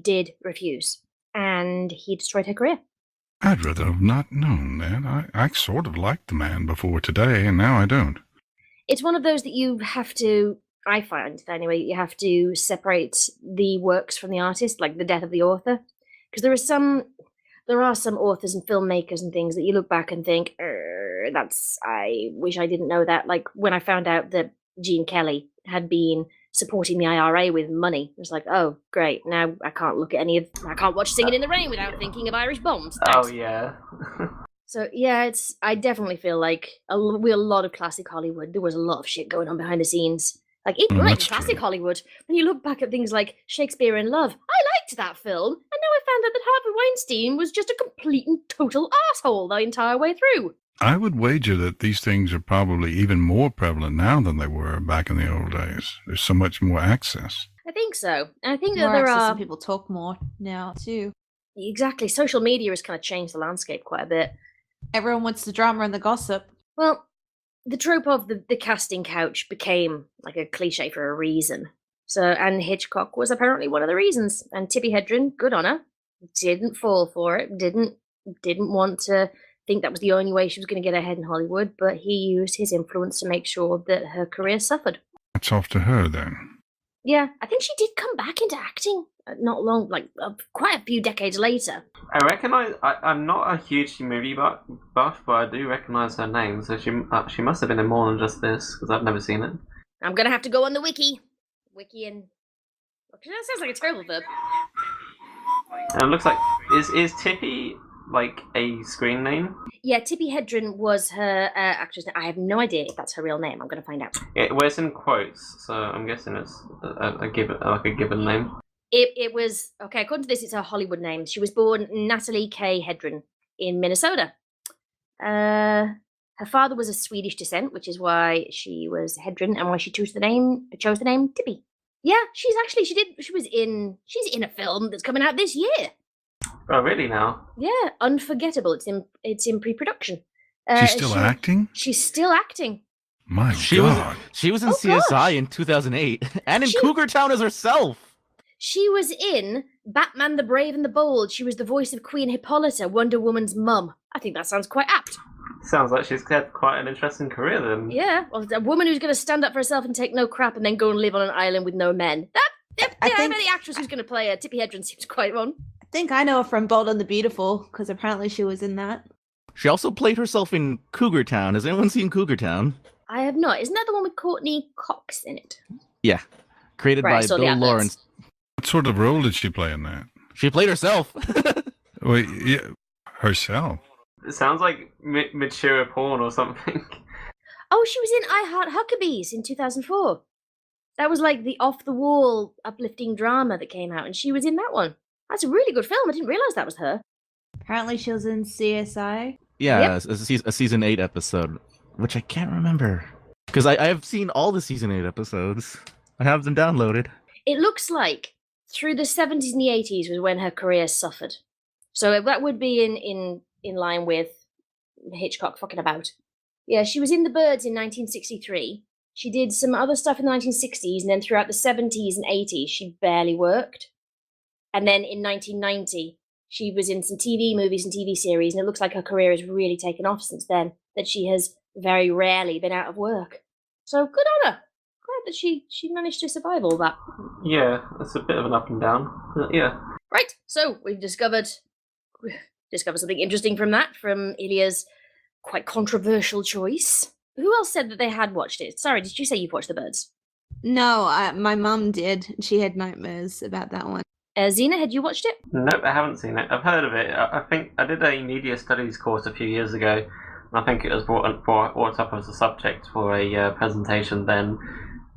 did refuse. And he destroyed her career. I'd rather have not known that. I sort of liked the man before today, and now I don't. It's one of those that you have to, I find anyway, you have to separate the works from the artist, like the death of the author. Because there are some authors and filmmakers and things that you look back and think, I wish I didn't know that. Like when I found out that Gene Kelly had been supporting the IRA with money, it was like, oh, great. Now I can't watch Singing in the Rain without thinking of Irish bombs. Thanks. Oh, yeah. So, yeah, I definitely feel like with a lot of classic Hollywood, there was a lot of shit going on behind the scenes. Like, even like classic true. Hollywood, when you look back at things like Shakespeare in Love, I liked that film, and now I found out that Harvey Weinstein was just a complete and total asshole the entire way through. I would wager that these things are probably even more prevalent now than they were back in the old days. There's so much more access. I think so. And I think that More there access are... and people talk more now, too. Exactly. Social media has kind of changed the landscape quite a bit. Everyone wants the drama and the gossip. Well, the trope of the casting couch became like a cliche for a reason. So, and Hitchcock was apparently one of the reasons. And Tippi Hedren, good on her, didn't fall for it, didn't want to think that was the only way she was going to get ahead in Hollywood, but he used his influence to make sure that her career suffered. That's off to her then. Yeah, I think she did come back into acting not long, like quite a few decades later. I recognise. I'm not a huge movie buff, but I do recognise her name. So she must have been in more than just this because I've never seen it. I'm gonna have to go on the wiki. Wiki and... That sounds like a terrible verb. And it looks like is Tippy like a screen name? Yeah, Tippi Hedren was her actress name. I have no idea if that's her real name. I'm gonna find out. Well, it's in quotes, so I'm guessing it's a given name. It was okay. According to this, it's her Hollywood name. She was born Natalie K. Hedren in Minnesota. Her father was of Swedish descent, which is why she was Hedren and why she chose the name Tippi. Yeah, she's in a film that's coming out this year. Oh, really now? Yeah, Unforgettable. It's in pre-production. She's still acting? She's still acting. My God. She was in CSI in 2008 and in Cougar Town as herself. She was in Batman the Brave and the Bold. She was the voice of Queen Hippolyta, Wonder Woman's mum. I think that sounds quite apt. Sounds like she's had quite an interesting career then. Yeah, well, a woman who's going to stand up for herself and take no crap and then go and live on an island with no men. I think the actress who's going to play Tippi Hedren seems quite on. I think I know her from Bold and the Beautiful, because apparently she was in that. She also played herself in Cougar Town. Has anyone seen Cougar Town? I have not. Isn't that the one with Courtney Cox in it? Yeah. Created by Bill Lawrence. What sort of role did she play in that? She played herself. Wait, yeah, herself? It sounds like mature porn or something. Oh, she was in I Heart Huckabees in 2004. That was like the off-the-wall uplifting drama that came out, and she was in that one. That's a really good film. I didn't realise that was her. Apparently she was in CSI. Yeah, yep. a season 8 episode, which I can't remember. Because I have seen all the season 8 episodes. I have them downloaded. It looks like through the 70s and the 80s was when her career suffered. So that would be in line with Hitchcock fucking about. Yeah, she was in The Birds in 1963. She did some other stuff in the 1960s, and then throughout the 70s and 80s, she barely worked. And then in 1990, she was in some TV movies and TV series, and it looks like her career has really taken off since then, that she has very rarely been out of work. So good on her. Glad that she managed to survive all that. Yeah, it's a bit of an up and down. Yeah. Right, so we've discovered something interesting from Illya's quite controversial choice. Who else said that they had watched it? Sorry, did you say you've watched The Birds? No, my mum did. She had nightmares about that one. Xena, had you watched it? Nope, I haven't seen it. I've heard of it. I think I did a media studies course a few years ago, and I think it was brought up as a subject for a presentation then.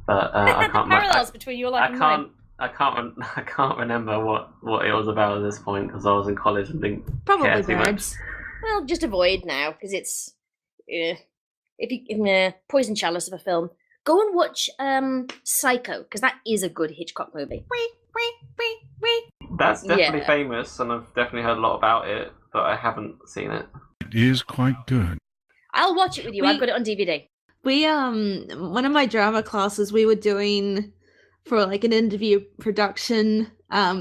But I can't. The parallels between your life and mine. I can't remember what it was about at this point because I was in college and didn't Probably care too much. Birds. Well, just avoid now because it's if you poison chalice of a film. Go and watch Psycho because that is a good Hitchcock movie. That's definitely famous, and I've definitely heard a lot about it, but I haven't seen it. It is quite good. I'll watch it with you. I've got it on DVD. We one of my drama classes we were doing for like an interview production.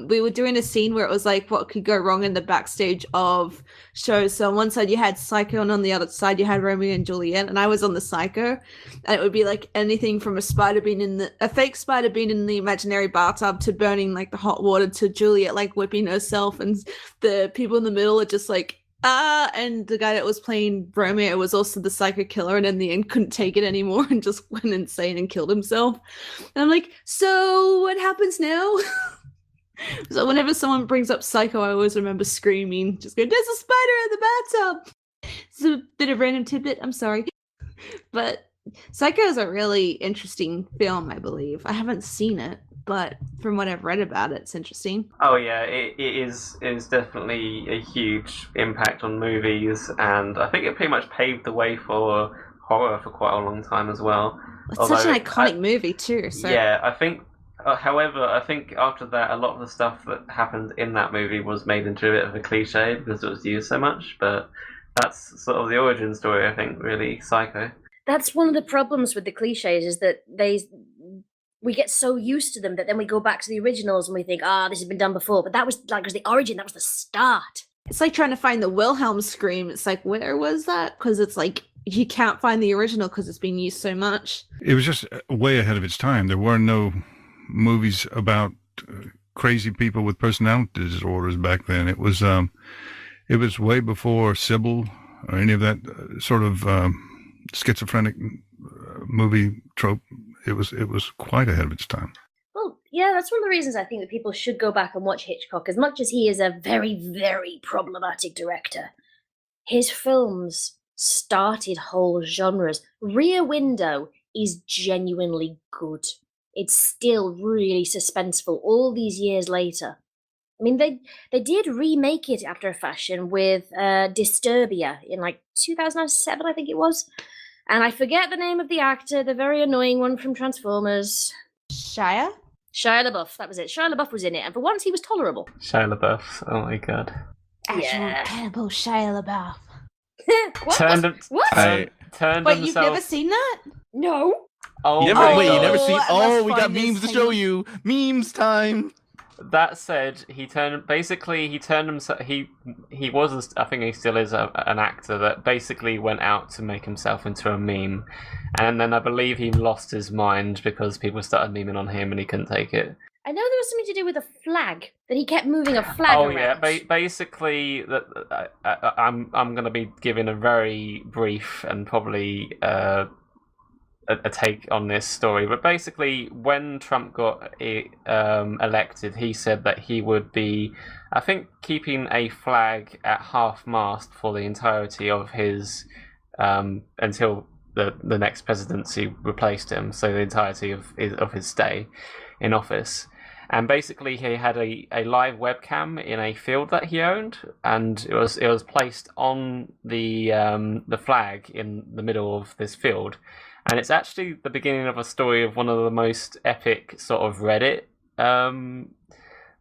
We were doing a scene where it was like what could go wrong in the backstage of shows. So on one side you had Psycho, and on the other side you had Romeo and Juliet, and I was on the Psycho, and it would be like anything from a fake spider being in the imaginary bathtub to burning like the hot water to Juliet like whipping herself, and the people in the middle are just like and the guy that was playing Romeo was also the psycho killer, and in the end couldn't take it anymore and just went insane and killed himself. And I'm like, so what happens now? So whenever someone brings up Psycho, I always remember screaming, just going, there's a spider in the bathtub. It's a bit of random tidbit, I'm sorry. But Psycho is a really interesting film, I believe. I haven't seen it, but from what I've read about it, it's interesting. Oh yeah, it is definitely a huge impact on movies, and I think it pretty much paved the way for horror for quite a long time as well. It's such an iconic movie too. So. Yeah, I think. However, I think after that, a lot of the stuff that happened in that movie was made into a bit of a cliche because it was used so much. But that's sort of the origin story, I think, really, Psycho. That's one of the problems with the cliches is that we get so used to them that then we go back to the originals and we think, this has been done before. But that was the origin, that was the start. It's like trying to find the Wilhelm scream. It's like, where was that? Because it's like, you can't find the original because it's been used so much. It was just way ahead of its time. There were no movies about crazy people with personality disorders back then. It was way before Sybil or any of that sort of schizophrenic movie trope It was quite ahead of its time. Well, yeah, that's one of the reasons I think that people should go back and watch Hitchcock. As much as he is a very, very problematic director, his films started whole genres. Rear Window is genuinely good. It's still really suspenseful all these years later. I mean, they did remake it after a fashion with Disturbia in like 2007, I think it was. And I forget the name of the actor, the very annoying one from Transformers. Shia? Shia LaBeouf, that was it. Shia LaBeouf was in it, and for once he was tolerable. Shia LaBeouf. Oh my god. Yeah. Cannibal Shia LaBeouf. What? Turned him- What? Turned Wait, himself. you've never seen that? No. Oh, You my never, wait, you God. never seen? I Oh, must we got find this memes to thing. show you. Memes time. That said, he turned himself. He was, I think he still is an actor that basically went out to make himself into a meme, and then I believe he lost his mind because people started memeing on him and he couldn't take it. I know there was something to do with a flag, that he kept moving a flag Oh around. yeah, basically that I'm going to be giving a very brief and probably a take on this story, but basically when Trump got elected, he said that he would be, I think, keeping a flag at half-mast for the entirety of his until the next presidency replaced him, so the entirety of his stay in office. And basically he had a live webcam in a field that he owned, and it was placed on the flag in the middle of this field. And it's actually the beginning of a story of one of the most epic sort of Reddit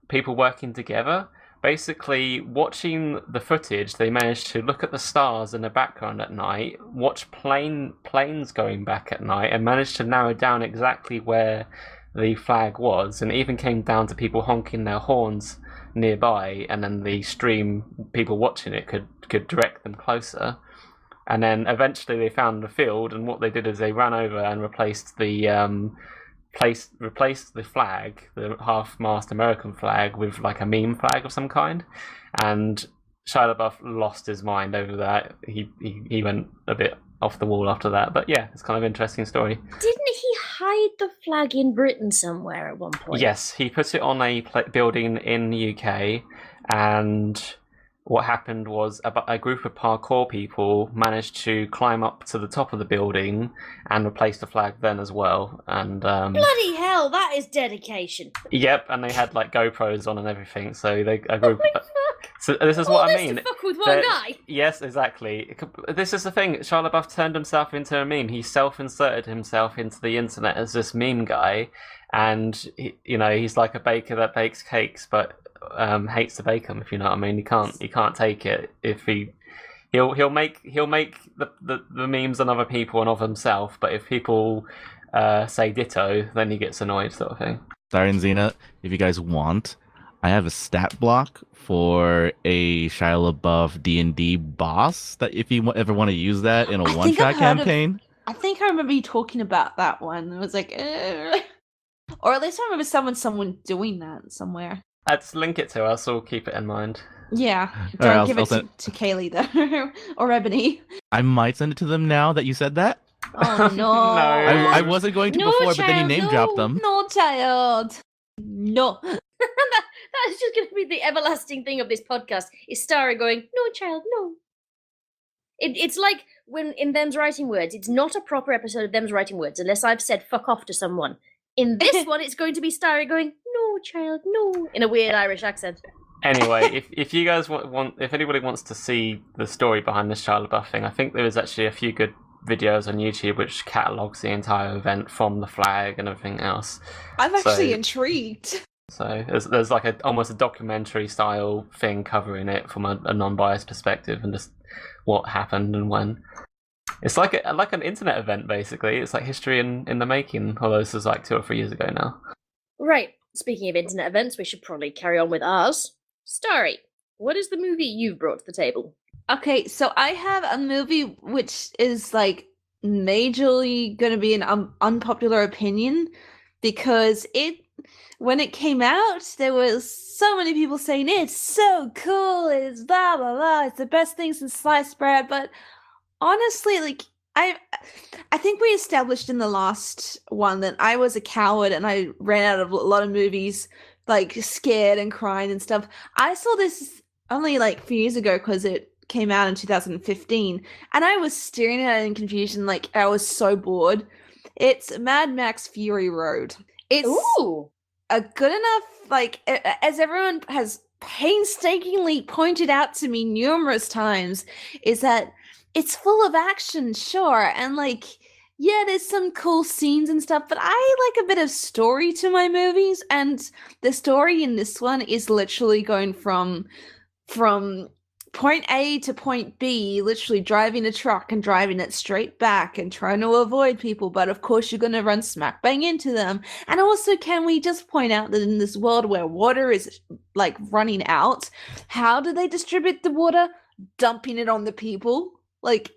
people working together. Basically, watching the footage, they managed to look at the stars in the background at night, watch planes going back at night, and managed to narrow down exactly where the flag was. And it even came down to people honking their horns nearby, and then the stream, people watching it could direct them closer. And then eventually they found the field, and what they did is they ran over and replaced the flag, the half-mast American flag, with like a meme flag of some kind. And Shia LaBeouf lost his mind over that. He went a bit off the wall after that. But yeah, it's kind of an interesting story. Didn't he hide the flag in Britain somewhere at one point? Yes, he put it on a building in the UK, and what happened was a group of parkour people managed to climb up to the top of the building and replace the flag then as well. And Bloody hell, that is dedication. yep, and they had like GoPros on and everything. So a group. Oh my fuck. So this is All what I this mean. to fuck with one That- guy. Yes, exactly. This is the thing. Shia LaBeouf turned himself into a meme. He self-inserted himself into the internet as this meme guy, and he's like a baker that bakes cakes, but hates to bake them. If you know what I mean. He can't take it if he'll make the memes on other people and of himself. But if people say ditto, then he gets annoyed, sort of thing. Starry and Xena, if you guys want, I have a stat block for a Shia LaBeouf D&D boss that if you ever want to use that in a I think one-shot I've heard of- campaign. I think I remember you talking about that one. It was like, or at least I remember someone doing that somewhere. Let's link it to us. We'll keep it in mind. Yeah, All right, don't I'll- give I'll it send- to Kaylee though, or Ebony. I might send it to them now that you said that. Oh no! No. I wasn't going to No, before, but then you child, name no. dropped them. No, child. No. That is just going to be the everlasting thing of this podcast. Is Starry going, no, child, no. It's like when in Them's Writing Words, it's not a proper episode of Them's Writing Words unless I've said fuck off to someone. In this one, it's going to be Starry going, no, child, no, in a weird Irish accent. Anyway, if you guys if anybody wants to see the story behind this Shia LaBeouf thing, I think there is actually a few good videos on YouTube which catalogues the entire event from the flag and everything else. I'm actually So- intrigued. So there's like almost a documentary style thing covering it from a non-biased perspective and just what happened and when. It's like an internet event basically. It's like history in the making. Although this is like 2 or 3 years ago now. Right, speaking of internet events, we should probably carry on with ours. Starry, what is the movie you've brought to the table? Okay, so I have a movie which is like majorly going to be an unpopular opinion because when it came out, there was so many people saying it's so cool, it's blah blah blah, it's the best thing since sliced bread. But honestly, like I think we established in the last one that I was a coward and I ran out of a lot of movies, like scared and crying and stuff. I saw this only like a few years ago because it came out in 2015, and I was staring at it in confusion, like I was so bored. It's Mad Max Fury Road. It's Ooh. a good enough, like, as everyone has painstakingly pointed out to me numerous times, is that it's full of action, sure, and like, yeah, there's some cool scenes and stuff, but I like a bit of story to my movies, and the story in this one is literally going from point A to point B, literally driving a truck and driving it straight back and trying to avoid people, but of course you're going to run smack bang into them. And also, can we just point out that in this world where water is like running out, how do they distribute the water? Dumping it on the people? Like,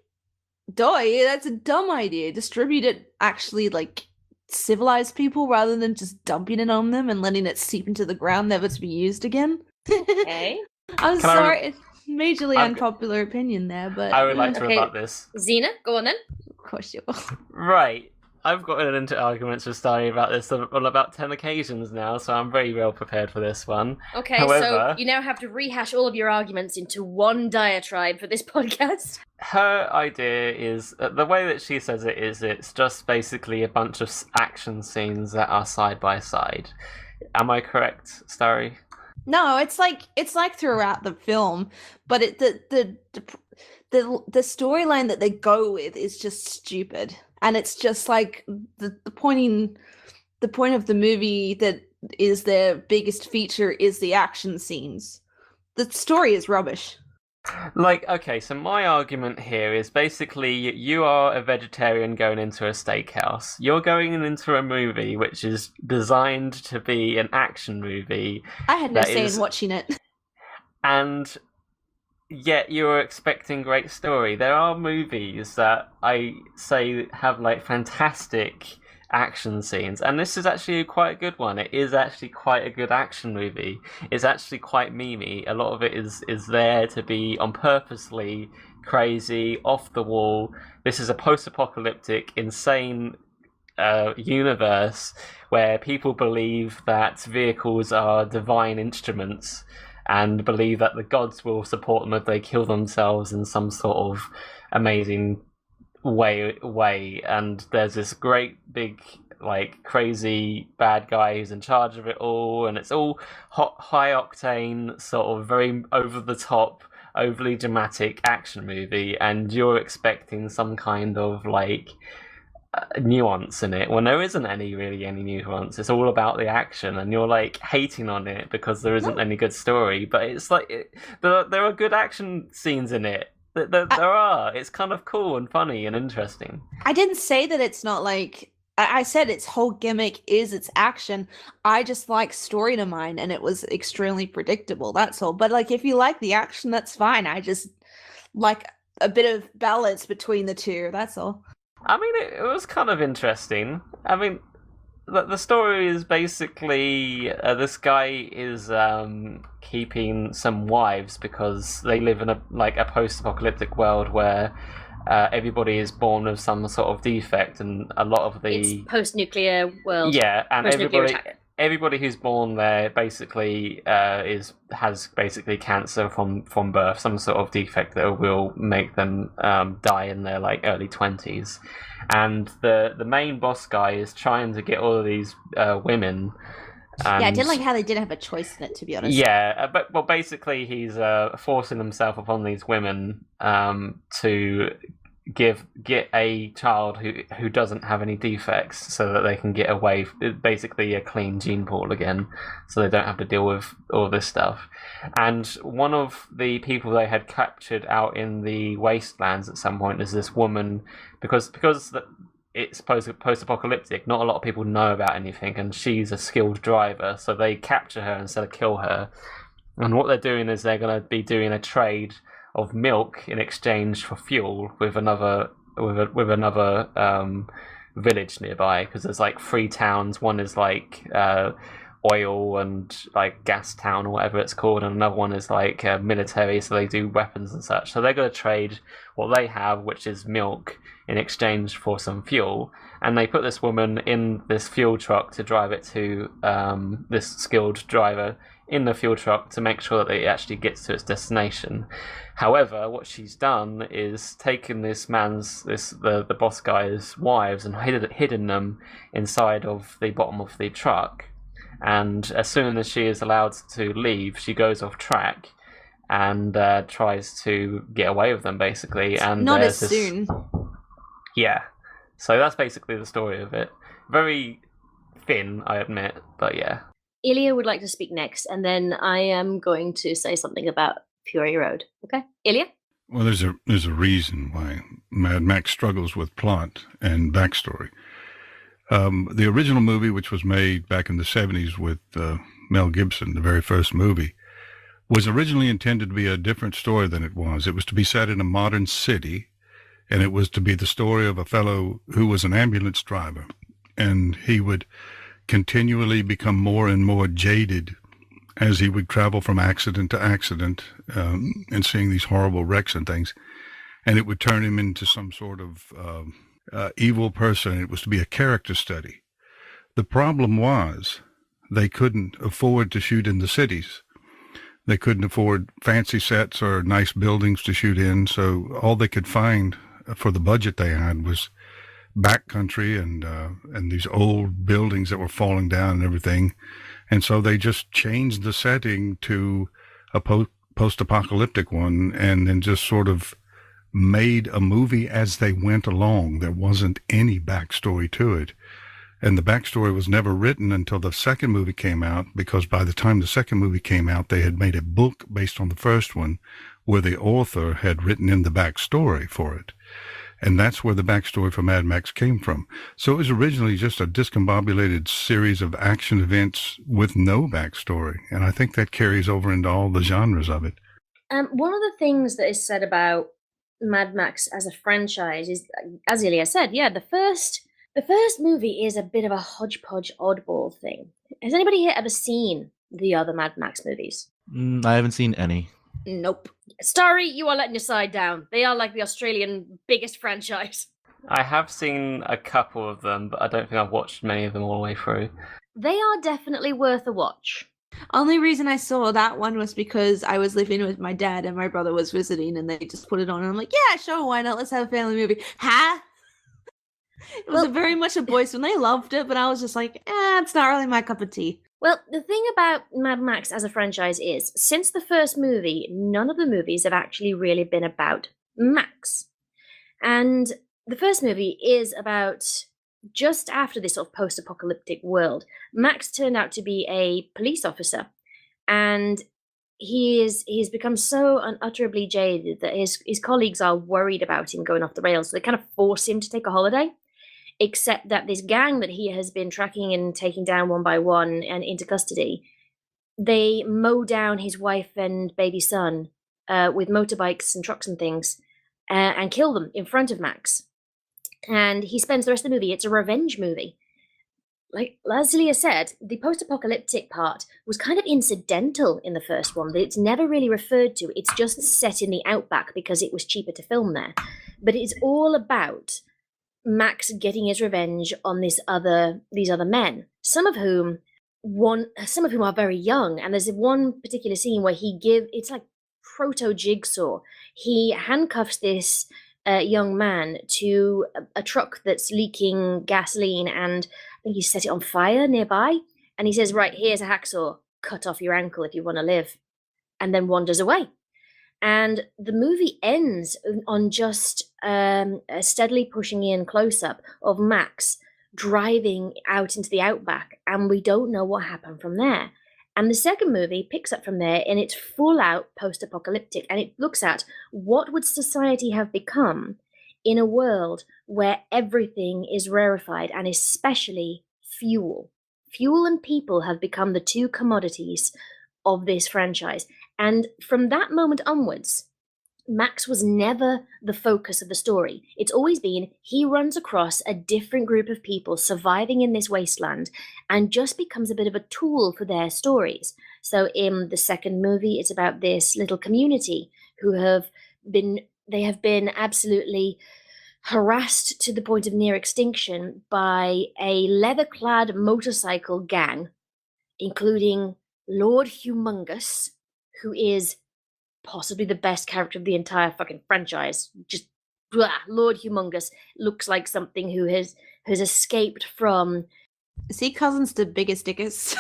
that's a dumb idea. Distribute it actually like civilized people rather than just dumping it on them and letting it seep into the ground, never to be used again. Okay. I'm Can I sorry, it's majorly unpopular opinion there, but I would like to Okay. rebut this. Xena, go on then. of course you will. Right. I've gotten into arguments with Starry about this on about 10 occasions now, so I'm very well prepared for this one. Okay, However- so you now have to rehash all of your arguments into one diatribe for this podcast. Her idea is, the way that she says it is, it's just basically a bunch of action scenes that are side by side. Am I correct, Starry? No, it's like throughout the film, but the storyline that they go with is just stupid, and it's just like the point of the movie that is their biggest feature is the action scenes. The story is rubbish. Like, okay, so my argument here is basically you are a vegetarian going into a steakhouse. You're going into a movie which is designed to be an action movie. I had no That say is- in watching it. And yet you're expecting great story. There are movies that I say have like fantastic action scenes, and this is actually quite a good one. It is actually quite a good action movie. It's actually quite memey. A lot of it is there to be on purposely crazy, off the wall. This is a post-apocalyptic, insane universe where people believe that vehicles are divine instruments and believe that the gods will support them if they kill themselves in some sort of amazing way. And there's this great big like crazy bad guy who's in charge of it all, and it's all high octane, sort of very over the top, overly dramatic action movie, and you're expecting some kind of like nuance in it when there isn't any nuance. It's all about the action, and you're like hating on it because there isn't any good story. But it's like there are good action scenes in it. There are. It's kind of cool and funny and interesting. I didn't say that it's not like. I said its whole gimmick is its action. I just like story to mine, and it was extremely predictable. That's all. But like, if you like the action, that's fine. I just like a bit of balance between the two. That's all. I mean, it was kind of interesting. I mean, the story is basically this guy is keeping some wives because they live in a post-apocalyptic world where everybody is born with some sort of defect, and a lot of the It's post-nuclear world. yeah, and Post-nuclear attack. everybody who's born there basically has basically cancer from birth, some sort of defect that will make them die in their like early 20s. And the main boss guy is trying to get all of these women. And, Yeah, I didn't like how they didn't have a choice in it, to be honest. yeah, but basically he's forcing himself upon these women to get a child who doesn't have any defects, so that they can get away, basically a clean gene pool again, so they don't have to deal with all this stuff. And one of the people they had captured out in the wastelands at some point is this woman, because it's post-apocalyptic, not a lot of people know about anything, and she's a skilled driver, so they capture her instead of kill her. And what they're doing is they're going to be doing a trade of milk in exchange for fuel with another village nearby, because there's like 3 towns. One is like oil and like gas town or whatever it's called, and another one is like military, so they do weapons and such. So they're going to trade what they have, which is milk, in exchange for some fuel. And they put this woman in this fuel truck to drive it to this skilled driver in the fuel truck to make sure that it actually gets to its destination. However, what she's done is taken this man's, the boss guy's wives and hidden them inside of the bottom of the truck. And as soon as she is allowed to leave, she goes off track and tries to get away with them, basically. And Not as soon. Yeah. So that's basically the story of it. Very thin, I admit, but yeah. Illya would like to speak next, and then I am going to say something about Fury Road. Okay, Illya? Well, there's a reason why Mad Max struggles with plot and backstory. The original movie, which was made back in the 70s with Mel Gibson, the very first movie, was originally intended to be a different story than it was. It was to be set in a modern city, and it was to be the story of a fellow who was an ambulance driver, and he would continually become more and more jaded as he would travel from accident to accident and seeing these horrible wrecks and things. And it would turn him into some sort of evil person. It was to be a character study. The problem was they couldn't afford to shoot in the cities. They couldn't afford fancy sets or nice buildings to shoot in, so all they could find for the budget they had was backcountry and these old buildings that were falling down and everything. And so they just changed the setting to a post-apocalyptic one and then just sort of made a movie as they went along. There wasn't any backstory to it. And the backstory was never written until the second movie came out, because by the time the second movie came out, they had made a book based on the first one where the author had written in the backstory for it. And that's where the backstory for Mad Max came from. So it was originally just a discombobulated series of action events with no backstory. And I think that carries over into all the genres of it. One of the things that is said about Mad Max as a franchise is, as Illya said, yeah, the first movie is a bit of a hodgepodge oddball thing. Has anybody here ever seen the other Mad Max movies? I haven't seen any. Nope. Starry, you are letting your side down. They are like the Australian biggest franchise. I have seen a couple of them, but I don't think I've watched many of them all the way through. They are definitely worth a watch. Only reason I saw that one was because I was living with my dad and my brother was visiting, and they just put it on, and I'm like, yeah, sure, why not? Let's have a family movie. Huh? It was very much a boys' when they loved it, but I was just like, it's not really my cup of tea. Well, the thing about Mad Max as a franchise is, since the first movie, none of the movies have actually really been about Max. And the first movie is about just after this sort of post-apocalyptic world. Max turned out to be a police officer, and he's become so unutterably jaded that his colleagues are worried about him going off the rails, so they kind of force him to take a holiday. Except that this gang that he has been tracking and taking down one by one and into custody, they mow down his wife and baby son with motorbikes and trucks and things and kill them in front of Max. And he spends the rest of the movie, it's a revenge movie. Like Illya said, the post-apocalyptic part was kind of incidental in the first one. It's never really referred to. It's just set in the outback because it was cheaper to film there. But it's all about Max getting his revenge on these other men, some of whom are very young. And there's one particular scene where it's like proto Jigsaw. He handcuffs this young man to a truck that's leaking gasoline, and I think he set it on fire nearby. And he says, "Right, here's a hacksaw. Cut off your ankle if you want to live," and then wanders away. And the movie ends on just a steadily pushing in close-up of Max driving out into the outback, and we don't know what happened from there. And the second movie picks up from there, and it's full-out post-apocalyptic, and it looks at what would society have become in a world where everything is rarefied, and especially fuel. Fuel and people have become the two commodities of this franchise. And from that moment onwards, Max was never the focus of the story. It's always been he runs across a different group of people surviving in this wasteland and just becomes a bit of a tool for their stories. So in the second movie, it's about this little community who have been absolutely harassed to the point of near extinction by a leather-clad motorcycle gang, including Lord Humongous, who is possibly the best character of the entire fucking franchise. Just Lord Humongous looks like something who has escaped from. Is he cousins to Biggest Dickus?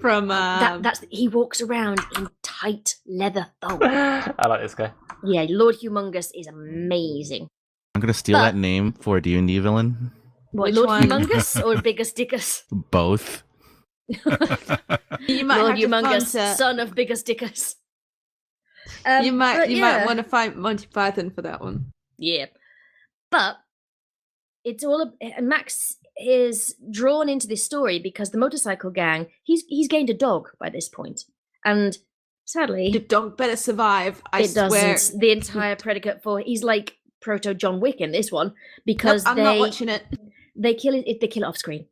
From that's he walks around in tight leather thong. I like this guy. Yeah, Lord Humongous is amazing. I'm gonna steal that name for a D&D villain. What, Which Lord one? Humongous or Biggest Dickus? Both. You might Lord have to Humongous, find son of Biggest Dickus. you might yeah. want to find Monty Python for that one. Yeah, but it's all Max is drawn into this story because the motorcycle gang. He's gained a dog by this point, and sadly, The dog better survive. I it swear. doesn't. The entire predicate for he's like proto John Wick in this one because Nope, I'm not watching it. they kill it. They kill it off screen.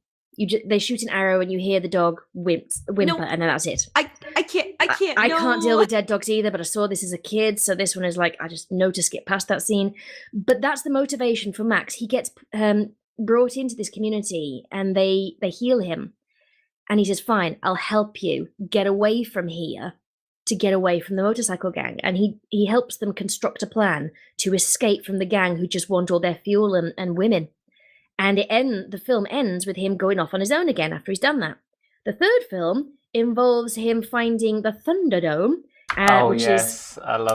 They shoot an arrow and you hear the dog whimper, and then that's it. I can't. I can't deal no. with dead dogs either, but I saw this as a kid, so this one is like I just know to skip past that scene. But that's the motivation for Max. He gets brought into this community, and they heal him, and he says, "Fine, I'll help you get away from here, to get away from the motorcycle gang." And he helps them construct a plan to escape from the gang who just want all their fuel and women. And the film ends with him going off on his own again after he's done that. The third film involves him finding the Thunderdome,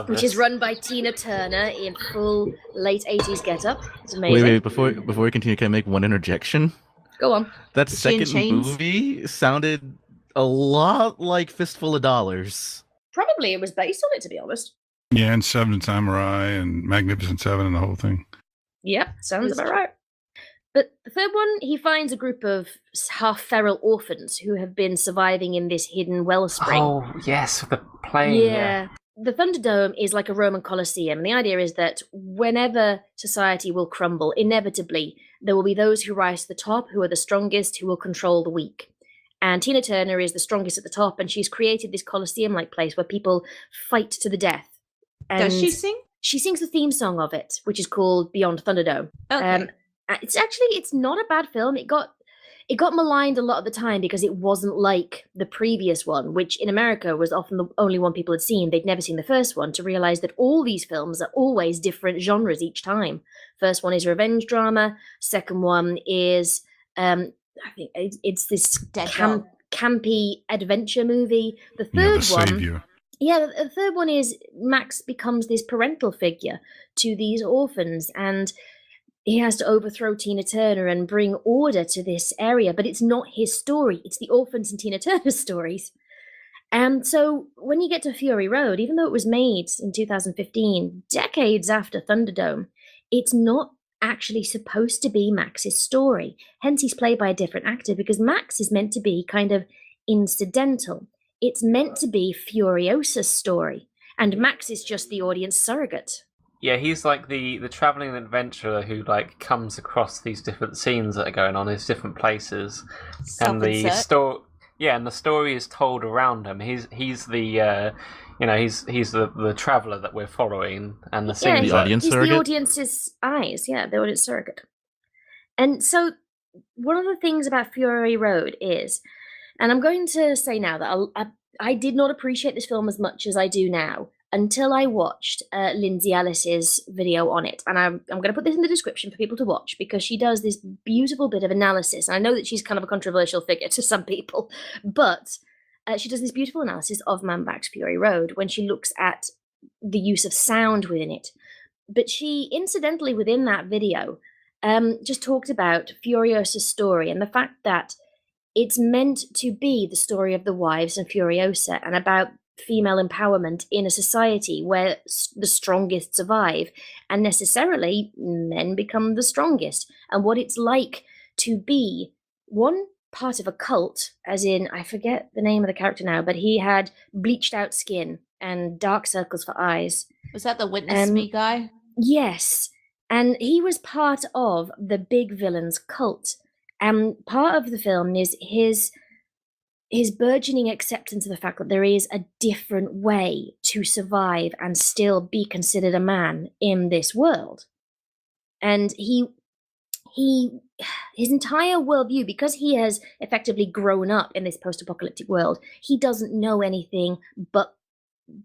which is run by Tina Turner in full late 80s getup. It's amazing. Wait, before we continue, can I make one interjection? Go on. That Is she in second chains? movie sounded a lot like Fistful of Dollars. Probably it was based on it, to be honest. Yeah, and Seven Samurai and Magnificent Seven and the whole thing. Yep, sounds about right. But the third one, he finds a group of half-feral orphans who have been surviving in this hidden wellspring. Oh, yes, with the plane. Yeah. The Thunderdome is like a Roman Colosseum. And the idea is that whenever society will crumble, inevitably, there will be those who rise to the top, who are the strongest, who will control the weak. And Tina Turner is the strongest at the top, and she's created this Colosseum-like place where people fight to the death. And Does she sing? She sings the theme song of it, which is called Beyond Thunderdome. Okay. It's not a bad film. It got maligned a lot of the time because it wasn't like the previous one, which in America was often the only one people had seen. They'd never seen the first one, to realize that all these films are always different genres each time. First one is revenge drama. Second one is I think it's this campy adventure movie. The third one, Savior. yeah, the third one is Max becomes this parental figure to these orphans, and he has to overthrow Tina Turner and bring order to this area, but it's not his story. It's the orphans and Tina Turner's stories. And so when you get to Fury Road, even though it was made in 2015, decades after Thunderdome, it's not actually supposed to be Max's story. Hence, he's played by a different actor because Max is meant to be kind of incidental. It's meant to be Furiosa's story, and Max is just the audience surrogate. Yeah, he's like the traveling adventurer who like comes across these different scenes that are going on in these different places, and the story. Yeah, and the story is told around him. He's the he's the traveler that we're following, and the scenes. The audience he's surrogate? the audience's eyes. Yeah, the audience surrogate. And so, one of the things about Fury Road is, and I'm going to say now that I did not appreciate this film as much as I do now until I watched Lindsay Ellis's video on it. And I'm going to put this in the description for people to watch because she does this beautiful bit of analysis. And I know that she's kind of a controversial figure to some people, but she does this beautiful analysis of Man Max Fury Road when she looks at the use of sound within it. But she, incidentally, within that video, just talked about Furiosa's story and the fact that it's meant to be the story of the wives and Furiosa and about female empowerment in a society where the strongest survive and necessarily men become the strongest, and what it's like to be one part of a cult, as in, I forget the name of the character now, but he had bleached out skin and dark circles for eyes. Was that the Witness Me guy? Yes, and he was part of the big villain's cult. And part of the film is his burgeoning acceptance of the fact that there is a different way to survive and still be considered a man in this world. And his entire worldview, because he has effectively grown up in this post-apocalyptic world, he doesn't know anything but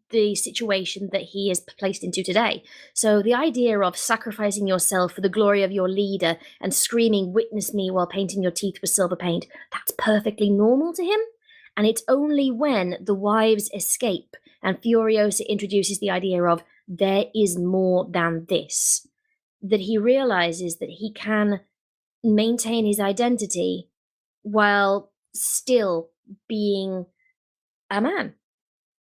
the situation that he is placed into today. So the idea of sacrificing yourself for the glory of your leader and screaming, "Witness me," while painting your teeth with silver paint, that's perfectly normal to him. And it's only when the wives escape and Furiosa introduces the idea of there is more than this, that he realizes that he can maintain his identity while still being a man.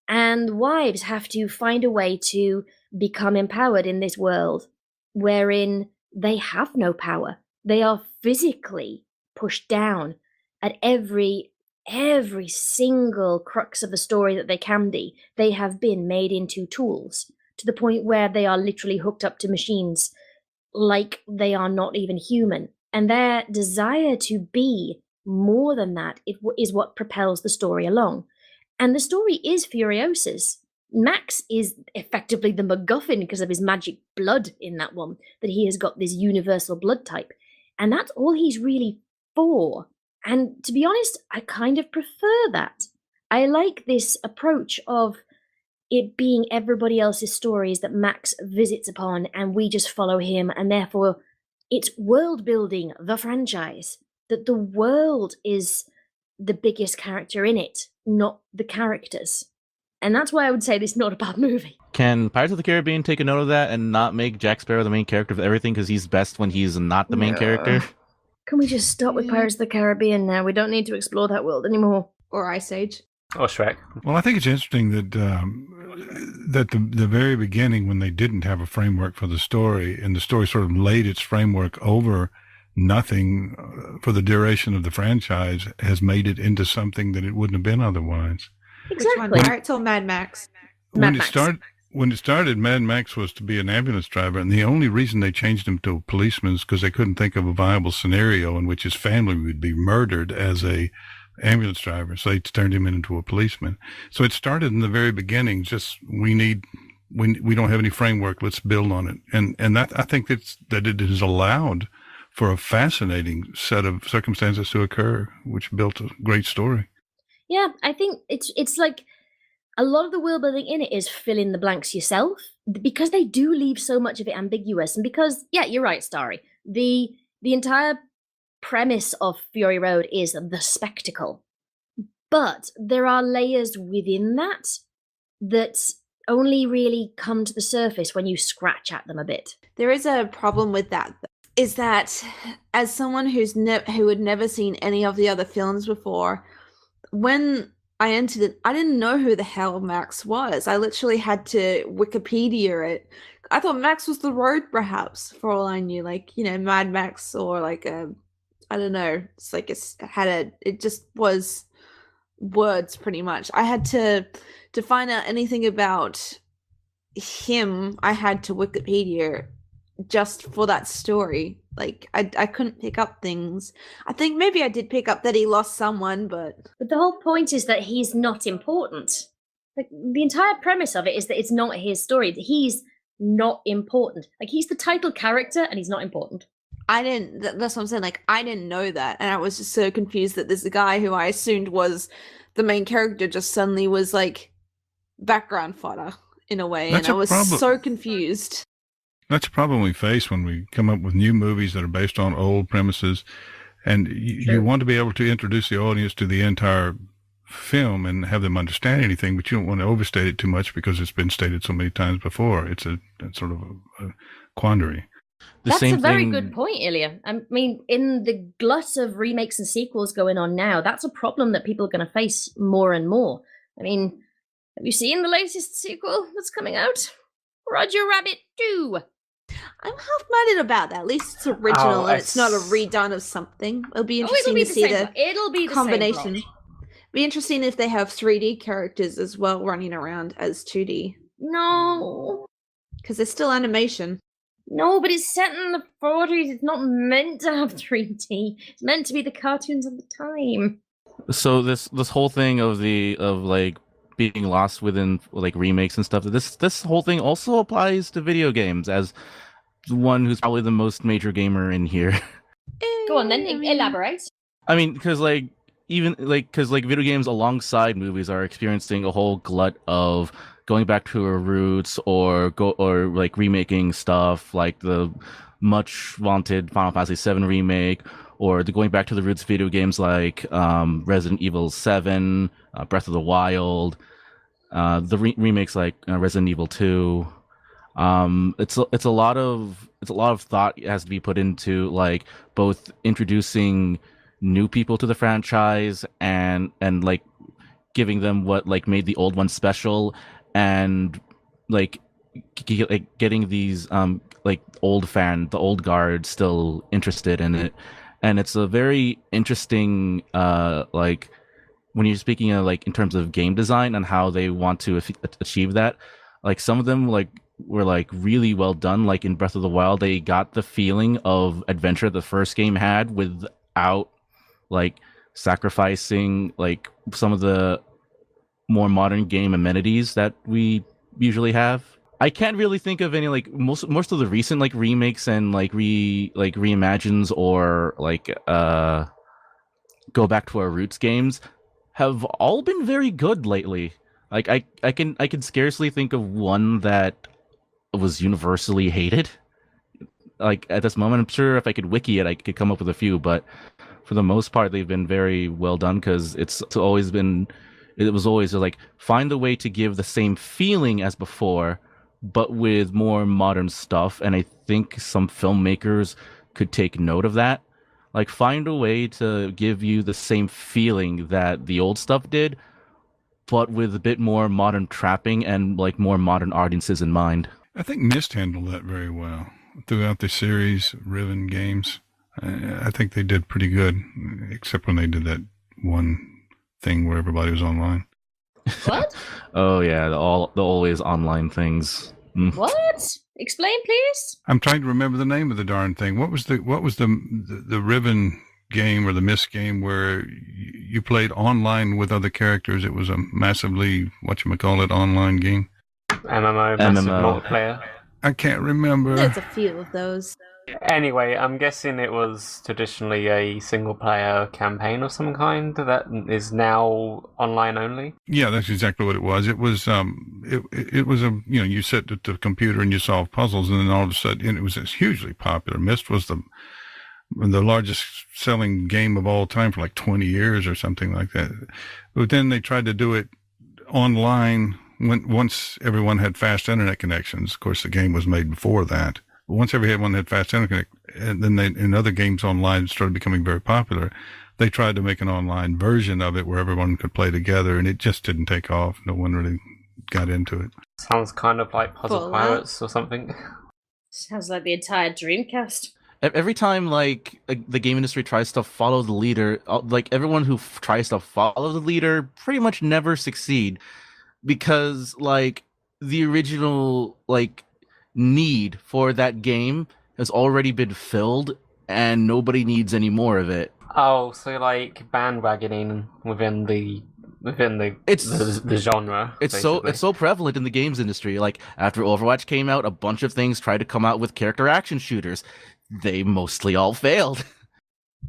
And wives have to find a way to become empowered in this world wherein they have no power. They are physically pushed down at every single crux of the story that they can be. They have been made into tools to the point where they are literally hooked up to machines like they are not even human. And their desire to be more than that is what propels the story along. And the story is Furiosa's. Max is effectively the MacGuffin because of his magic blood in that one, that he has got this universal blood type. And that's all he's really for. And to be honest, I kind of prefer that. I like this approach of it being everybody else's stories that Max visits upon and we just follow him, and therefore it's world building the franchise, that the world is the biggest character in it, not the characters. And that's why I would say this is not a bad movie. Can Pirates of the Caribbean take a note of that and not make Jack Sparrow the main character of everything because he's best when he's not the main character? Can we just stop with Pirates of the Caribbean now? We don't need to explore that world anymore. Or Ice Age. Or Shrek. Well, I think it's interesting that the very beginning, when they didn't have a framework for the story, and the story sort of laid its framework over nothing for the duration of the franchise, has made it into something that it wouldn't have been otherwise. Exactly. Which one? Pirates or Mad Max? When it started, Mad Max was to be an ambulance driver, and the only reason they changed him to a policeman is because they couldn't think of a viable scenario in which his family would be murdered as a ambulance driver, so they turned him into a policeman. So it started in the very beginning, just we don't have any framework, let's build on it. And that, I think that it has allowed for a fascinating set of circumstances to occur, which built a great story. Yeah, I think it's like a lot of the world building in it is fill in the blanks yourself, because they do leave so much of it ambiguous. And because, yeah, you're right, Starry. The entire premise of Fury Road is the spectacle. But there are layers within that only really come to the surface when you scratch at them a bit. There is a problem with that, is that as someone who had never seen any of the other films before, when I entered it, I didn't know who the hell Max was. I literally had to Wikipedia it. I thought Max was the road, perhaps, for all I knew. Like, Mad Max, or like I don't know. It's like it just was words, pretty much. I had to find out anything about him. I had to Wikipedia just for that story. Like, I couldn't pick up things. I think maybe I did pick up that he lost someone, but the whole point is that he's not important. Like, the entire premise of it is that it's not his story, that he's not important. Like, he's the title character and he's not important. That's what I'm saying. Like, I didn't know that, and I was just so confused that this guy who I assumed was the main character just suddenly was like background fodder in a way. That's and I was problem. So confused. That's a problem we face when we come up with new movies that are based on old premises, and you want to be able to introduce the audience to the entire film and have them understand anything, but you don't want to overstate it too much because it's been stated so many times before. It's sort of a quandary. That's a very good point, Illya. I mean, in the glut of remakes and sequels going on now, that's a problem that people are going to face more and more. I mean, have you seen the latest sequel that's coming out? Roger Rabbit 2. I'm half-minded about that. At least it's original and it's not a redone of something. It'll be interesting to see the it'll be the combination. Same Be interesting if they have 3D characters as well running around as 2D. No. Because it's still animation. No, but it's set in the 40s. It's not meant to have 3D. It's meant to be the cartoons of the time. So this whole thing of like being lost within like remakes and stuff, this whole thing also applies to video games, as one who's probably the most major gamer in here. Go on then, elaborate. I mean, because video games alongside movies are experiencing a whole glut of going back to our roots, or like remaking stuff like the much vaunted Final Fantasy VII remake, or the going back to the roots video games like Resident Evil 7, Breath of the Wild, the remakes like Resident Evil 2. It's a lot of thought has to be put into like both introducing new people to the franchise and like giving them what like made the old one special, and like getting these like the old guard still interested in it. And it's a very interesting like when you're speaking of like in terms of game design and how they want to achieve that. Like some of them like were like really well done. Like in Breath of the Wild, they got the feeling of adventure the first game had without like sacrificing like some of the more modern game amenities that we usually have. I can't really think of any like most of the recent like remakes and like reimagines or like go back to our roots games have all been very good lately. Like I can scarcely think of one that was universally hated. Like at this moment, I'm sure if I could wiki it, I could come up with a few, but for the most part, they've been very well done, because it was always like find a way to give the same feeling as before, but with more modern stuff. And I think some filmmakers could take note of that. Like find a way to give you the same feeling that the old stuff did, but with a bit more modern trapping and like more modern audiences in mind. I think Myst handled that very well throughout the series, Riven games. I think they did pretty good, except when they did that one thing where everybody was online. What? Oh yeah, the always online things. What? Explain, please. I'm trying to remember the name of the darn thing. What was the Riven game or the Myst game where you played online with other characters? It was a massively online game. MMO, massive multiplayer. I can't remember. There's a few of those. Anyway, I'm guessing it was traditionally a single-player campaign of some kind that is now online only. Yeah, that's exactly what it was. It was it was a you sit at the computer and you solve puzzles, and then all of a sudden it was hugely popular. Myst was the largest selling game of all time for like 20 years or something like that. But then they tried to do it online once everyone had fast internet connections. Of course, the game was made before that. But once everyone had fast internet, and then in other games online started becoming very popular, they tried to make an online version of it where everyone could play together, and it just didn't take off. No one really got into it. Sounds kind of like Puzzle Pirates or something. Sounds like the entire Dreamcast. Every time like the game industry tries to follow the leader, like everyone who tries to follow the leader pretty much never succeed, because like the original like need for that game has already been filled and nobody needs any more of it. Oh, so like bandwagoning within the genre. It's so prevalent in the games industry. Like after Overwatch came out, a bunch of things tried to come out with character action shooters. They mostly all failed.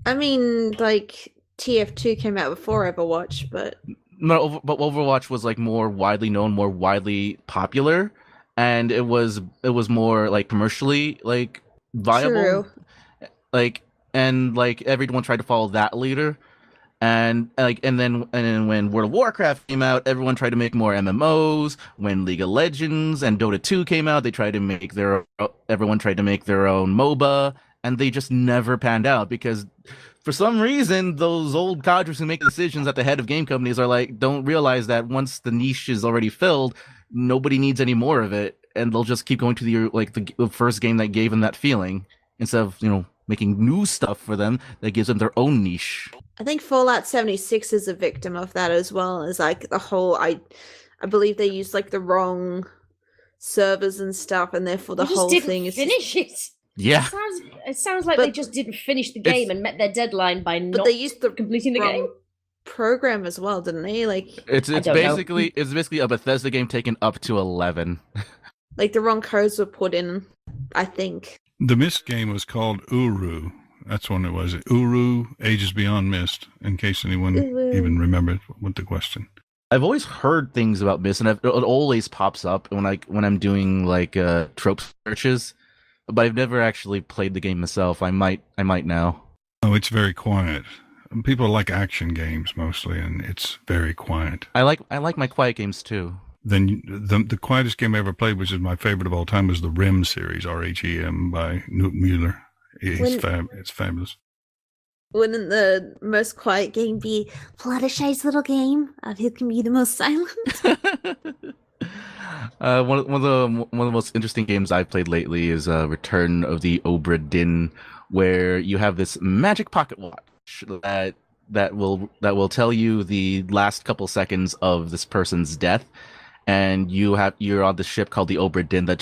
I mean, like TF2 came out before Overwatch, but but Overwatch was like more widely known, more widely popular, and it was more like commercially like viable. True. Like and like everyone tried to follow that leader, and then when World of Warcraft came out, everyone tried to make more MMOs. When League of Legends and Dota 2 came out, everyone tried to make their own MOBA, and they just never panned out because for some reason those old cadres who make decisions at the head of game companies are like don't realize that once the niche is already filled, nobody needs any more of it, and they'll just keep going to the first game that gave them that feeling instead of making new stuff for them that gives them their own niche. I think Fallout 76 is a victim of that as well. As like the whole, I believe they used like the wrong servers and stuff, and therefore the They just whole didn't thing is finish it. Yeah. It sounds like they But- just didn't finish the game and met their deadline by But not they used the completing the wrong game. program as well, didn't they? Like It's don't know. basically a Bethesda game taken up to 11. the wrong codes were put in, I think. The Myst game was called Uru. That's when it was. Uru, Ages Beyond Myst, in case anyone Uru. even remembered what the question. I've always heard things about Myst, and it always pops up when I'm doing like trope searches, but I've never actually played the game myself. I might now. Oh, it's very quiet. People like action games mostly, and it's very quiet. I like my quiet games too. Then the quietest game I ever played, which is my favorite of all time, was the REM series, RHEM by Newt Mueller. It's fabulous. Wouldn't the most quiet game be Fluttershy's little game of who can be the most silent? One of the most interesting games I've played lately is Return of the Obra Dinn, where you have this magic pocket watch that will tell you the last couple seconds of this person's death, and you're on the ship called the Obra Dinn that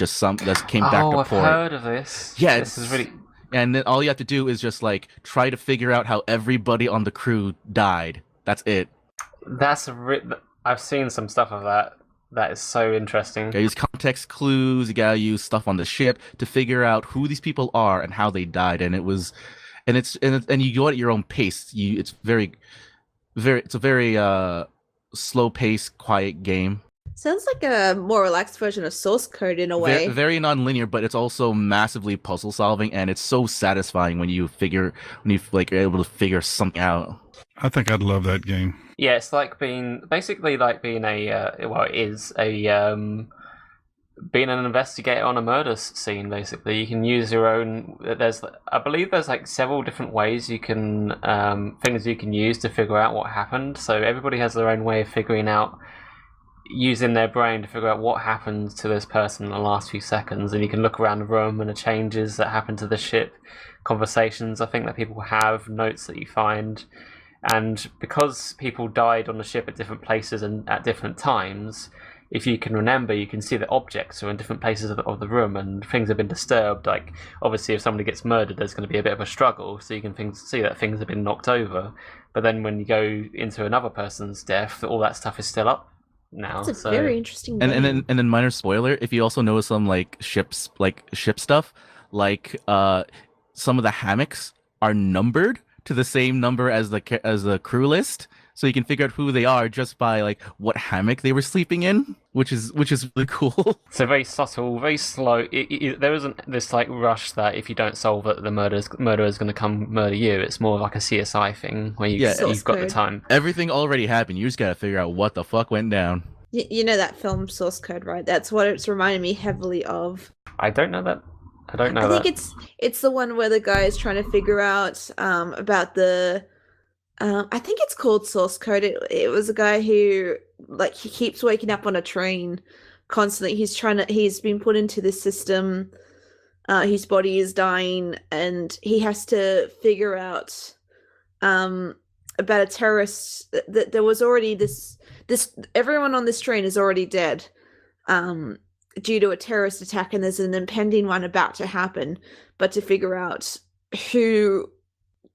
came back to I've port. heard of this. Yeah, This is really... And then all you have to do is just like try to figure out how everybody on the crew died. That's it. I've seen some stuff of that. That is so interesting. You gotta use context clues. You gotta use stuff on the ship to figure out who these people are and how they died. And you go at your own pace. It's a very slow paced, quiet game. Sounds like a more relaxed version of Source Code in a way. Very non-linear, but it's also massively puzzle solving, and it's so satisfying when you are able to figure something out. I think I'd love that game. Yeah, it's like being being an investigator on a murder scene. Basically, you can use your own. I believe there's like several different ways you can things you can use to figure out what happened. So everybody has their own way of figuring out, using their brain to figure out what happened to this person in the last few seconds. And you can look around the room and the changes that happen to the ship, conversations I think that people have, notes that you find. And because people died on the ship at different places and at different times, if you can remember, you can see that objects are in different places of the room and things have been disturbed. Like, obviously, if somebody gets murdered, there's going to be a bit of a struggle, so you can see that things have been knocked over. But then when you go into another person's death, all that stuff is still up now. It's a very interesting game. And then minor spoiler, if you also notice some ship stuff, some of the hammocks are numbered to the same number as the crew list, so you can figure out who they are just by what hammock they were sleeping in, which is really cool. So very subtle, very slow. There isn't this rush that if you don't solve it, the murderer is going to come murder you. It's more like a CSI thing where you've got the time. Everything already happened. You just gotta figure out what the fuck went down. You know that film Source Code, right? That's what it's reminding me heavily of. I don't know that. I think it's the one where the guy is trying to figure out about the. I think it's called Source Code. It was a guy who he keeps waking up on a train constantly. He's been put into this system. His body is dying, and he has to figure out about a terrorist. That there was already this everyone on this train is already dead. Due to a terrorist attack, and there's an impending one about to happen. But to figure out who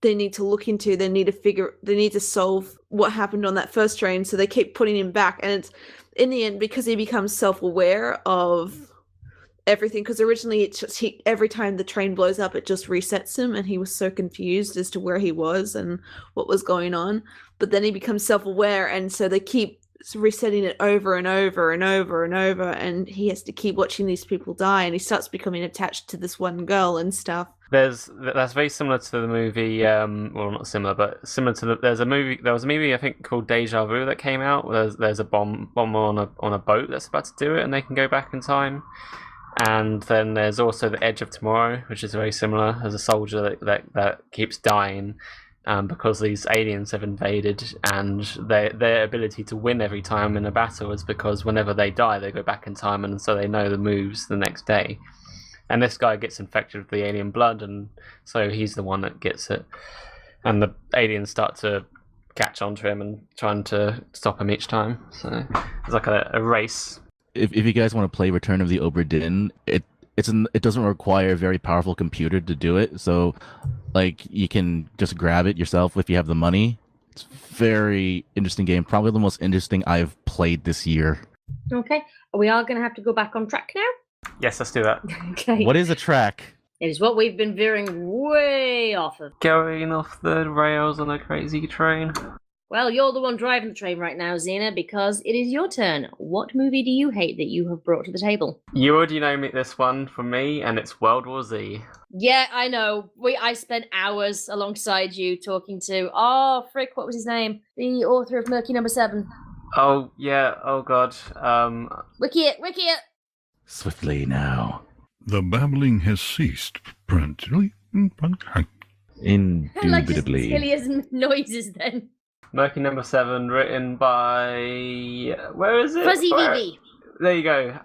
they need to look into, they need to solve what happened on that first train. So they keep putting him back, and it's in the end because he becomes self-aware of everything. Because originally every time the train blows up, it just resets him, and he was so confused as to where he was and what was going on. But then he becomes self-aware, and so they keep resetting it over and over and over and over, and he has to keep watching these people die, and he starts becoming attached to this one girl and stuff. That's very similar to the movie. Well, not similar, but similar to there was a movie I think called Deja Vu that came out. There's a bomber on a boat that's about to do it, and they can go back in time. And then there's also The Edge of Tomorrow, which is very similar. As a soldier that keeps dying. Because these aliens have invaded, and their ability to win every time in a battle is because whenever they die, they go back in time, and so they know the moves the next day. And this guy gets infected with the alien blood, and so he's the one that gets it. and the aliens start to catch onto him and trying to stop him each time. So it's like a race. If you guys want to play Return of the Obra Dinn, it doesn't require a very powerful computer to do it. So, like, you can just grab it yourself if you have the money. It's a very interesting game. Probably the most interesting I've played this year. Okay, we are going to have to go back on track now. Yes, let's do that. Okay. What is a track? It is what we've been veering way off of. Going off the rails on a crazy train. Well, you're the one driving the train right now, Xena, because it is your turn. What movie do you hate that you have brought to the table? You already know this one from me, and it's World War Z. Yeah, I know. I spent hours alongside you talking to, frick, what was his name? The author of Murky Number 7. Oh, yeah, oh god. Wiki it! Swiftly now. The babbling has ceased. Indubitably. Like just Illya's noises then. Murky Number 7, written by... Where is it? Fuzzy Vivi. There you go.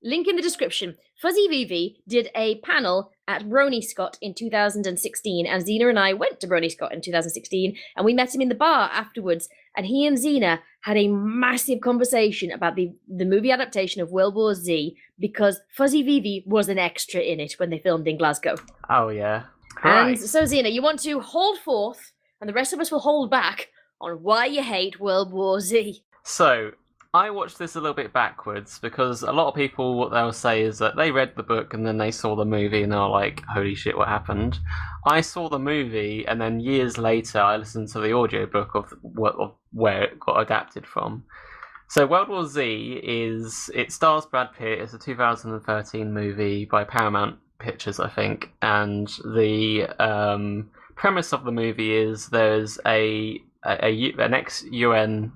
Link in the description. Fuzzy Vivi did a panel at Brony Scott in 2016, and Xena and I went to Brony Scott in 2016, and we met him in the bar afterwards, and he and Xena had a massive conversation about the movie adaptation of World War Z, because Fuzzy Vivi was an extra in it when they filmed in Glasgow. Oh, yeah. And Right. so, Xena, you want to hold forth, and the rest of us will hold back on why you hate World War Z. So, I watched this a little bit backwards because a lot of people, what they'll say is that they read the book and then they saw the movie and they're like, holy shit, what happened? I saw the movie and then years later I listened to the audiobook of where it got adapted from. So World War Z it stars Brad Pitt. It's a 2013 movie by Paramount Pictures, I think. And the premise of the movie is there's an ex-UN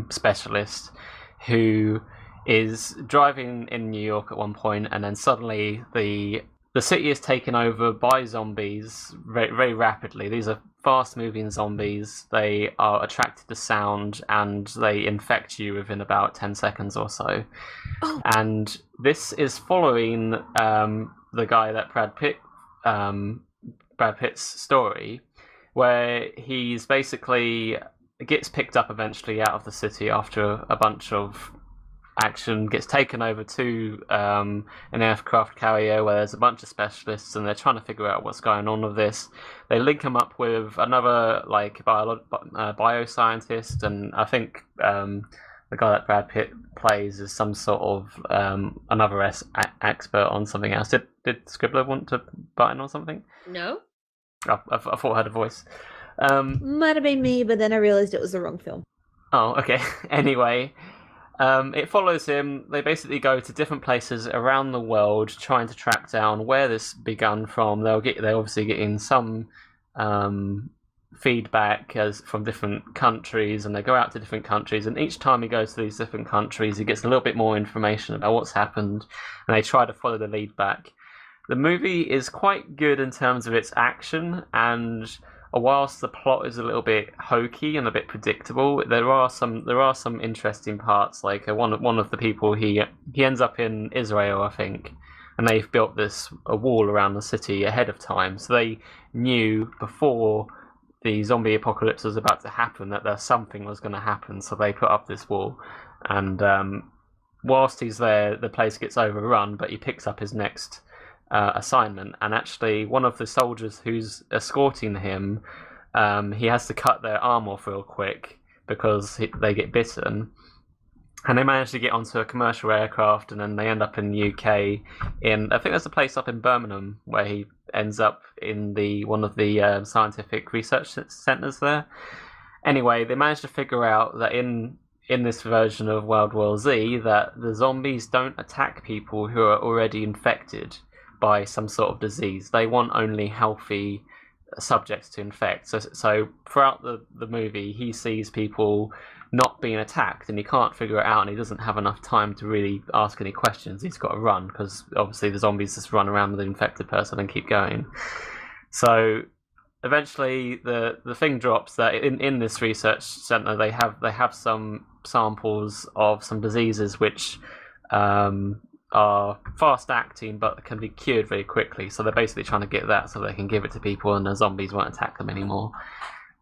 specialist who is driving in New York at one point, and then suddenly the city is taken over by zombies very, very rapidly. These are fast-moving zombies. They are attracted to sound, and they infect you within about 10 seconds or so. Oh. And this is following the guy that Brad Pitt's story, where he's basically gets picked up eventually out of the city after a bunch of action, gets taken over to an aircraft carrier where there's a bunch of specialists and they're trying to figure out what's going on with this. They link him up with another bioscientist, and I think the guy that Brad Pitt plays is some sort of another expert on something else. Did Scribbler want to butt in on something? No? I thought I had a voice. Might have been me, but then I realized it was the wrong film. Oh, okay. Anyway, it follows him. They basically go to different places around the world trying to track down where this began from. They're obviously getting some feedback from different countries, and they go out to different countries, and each time he goes to these different countries, he gets a little bit more information about what's happened, and they try to follow the lead back. The movie is quite good in terms of its action, and whilst the plot is a little bit hokey and a bit predictable, there are some interesting parts. Like one of the people, he ends up in Israel, I think, and they've built a wall around the city ahead of time, so they knew before the zombie apocalypse was about to happen that something was going to happen, so they put up this wall. And whilst he's there, the place gets overrun, but he picks up his next assignment, and actually one of the soldiers who's escorting him, he has to cut their arm off real quick because they get bitten, and they manage to get onto a commercial aircraft, and then they end up in the UK. I think there's a place up in Birmingham where he ends up in one of the scientific research centres there. Anyway, they managed to figure out that in this version of World War Z that the zombies don't attack people who are already infected by some sort of disease. They want only healthy subjects to infect. So throughout the movie, he sees people not being attacked, and he can't figure it out, and he doesn't have enough time to really ask any questions. He's got to run, because obviously the zombies just run around with the infected person and keep going. So eventually the thing drops that in this research centre they have some samples of some diseases which are fast acting but can be cured very quickly. So they're basically trying to get that so they can give it to people and the zombies won't attack them anymore.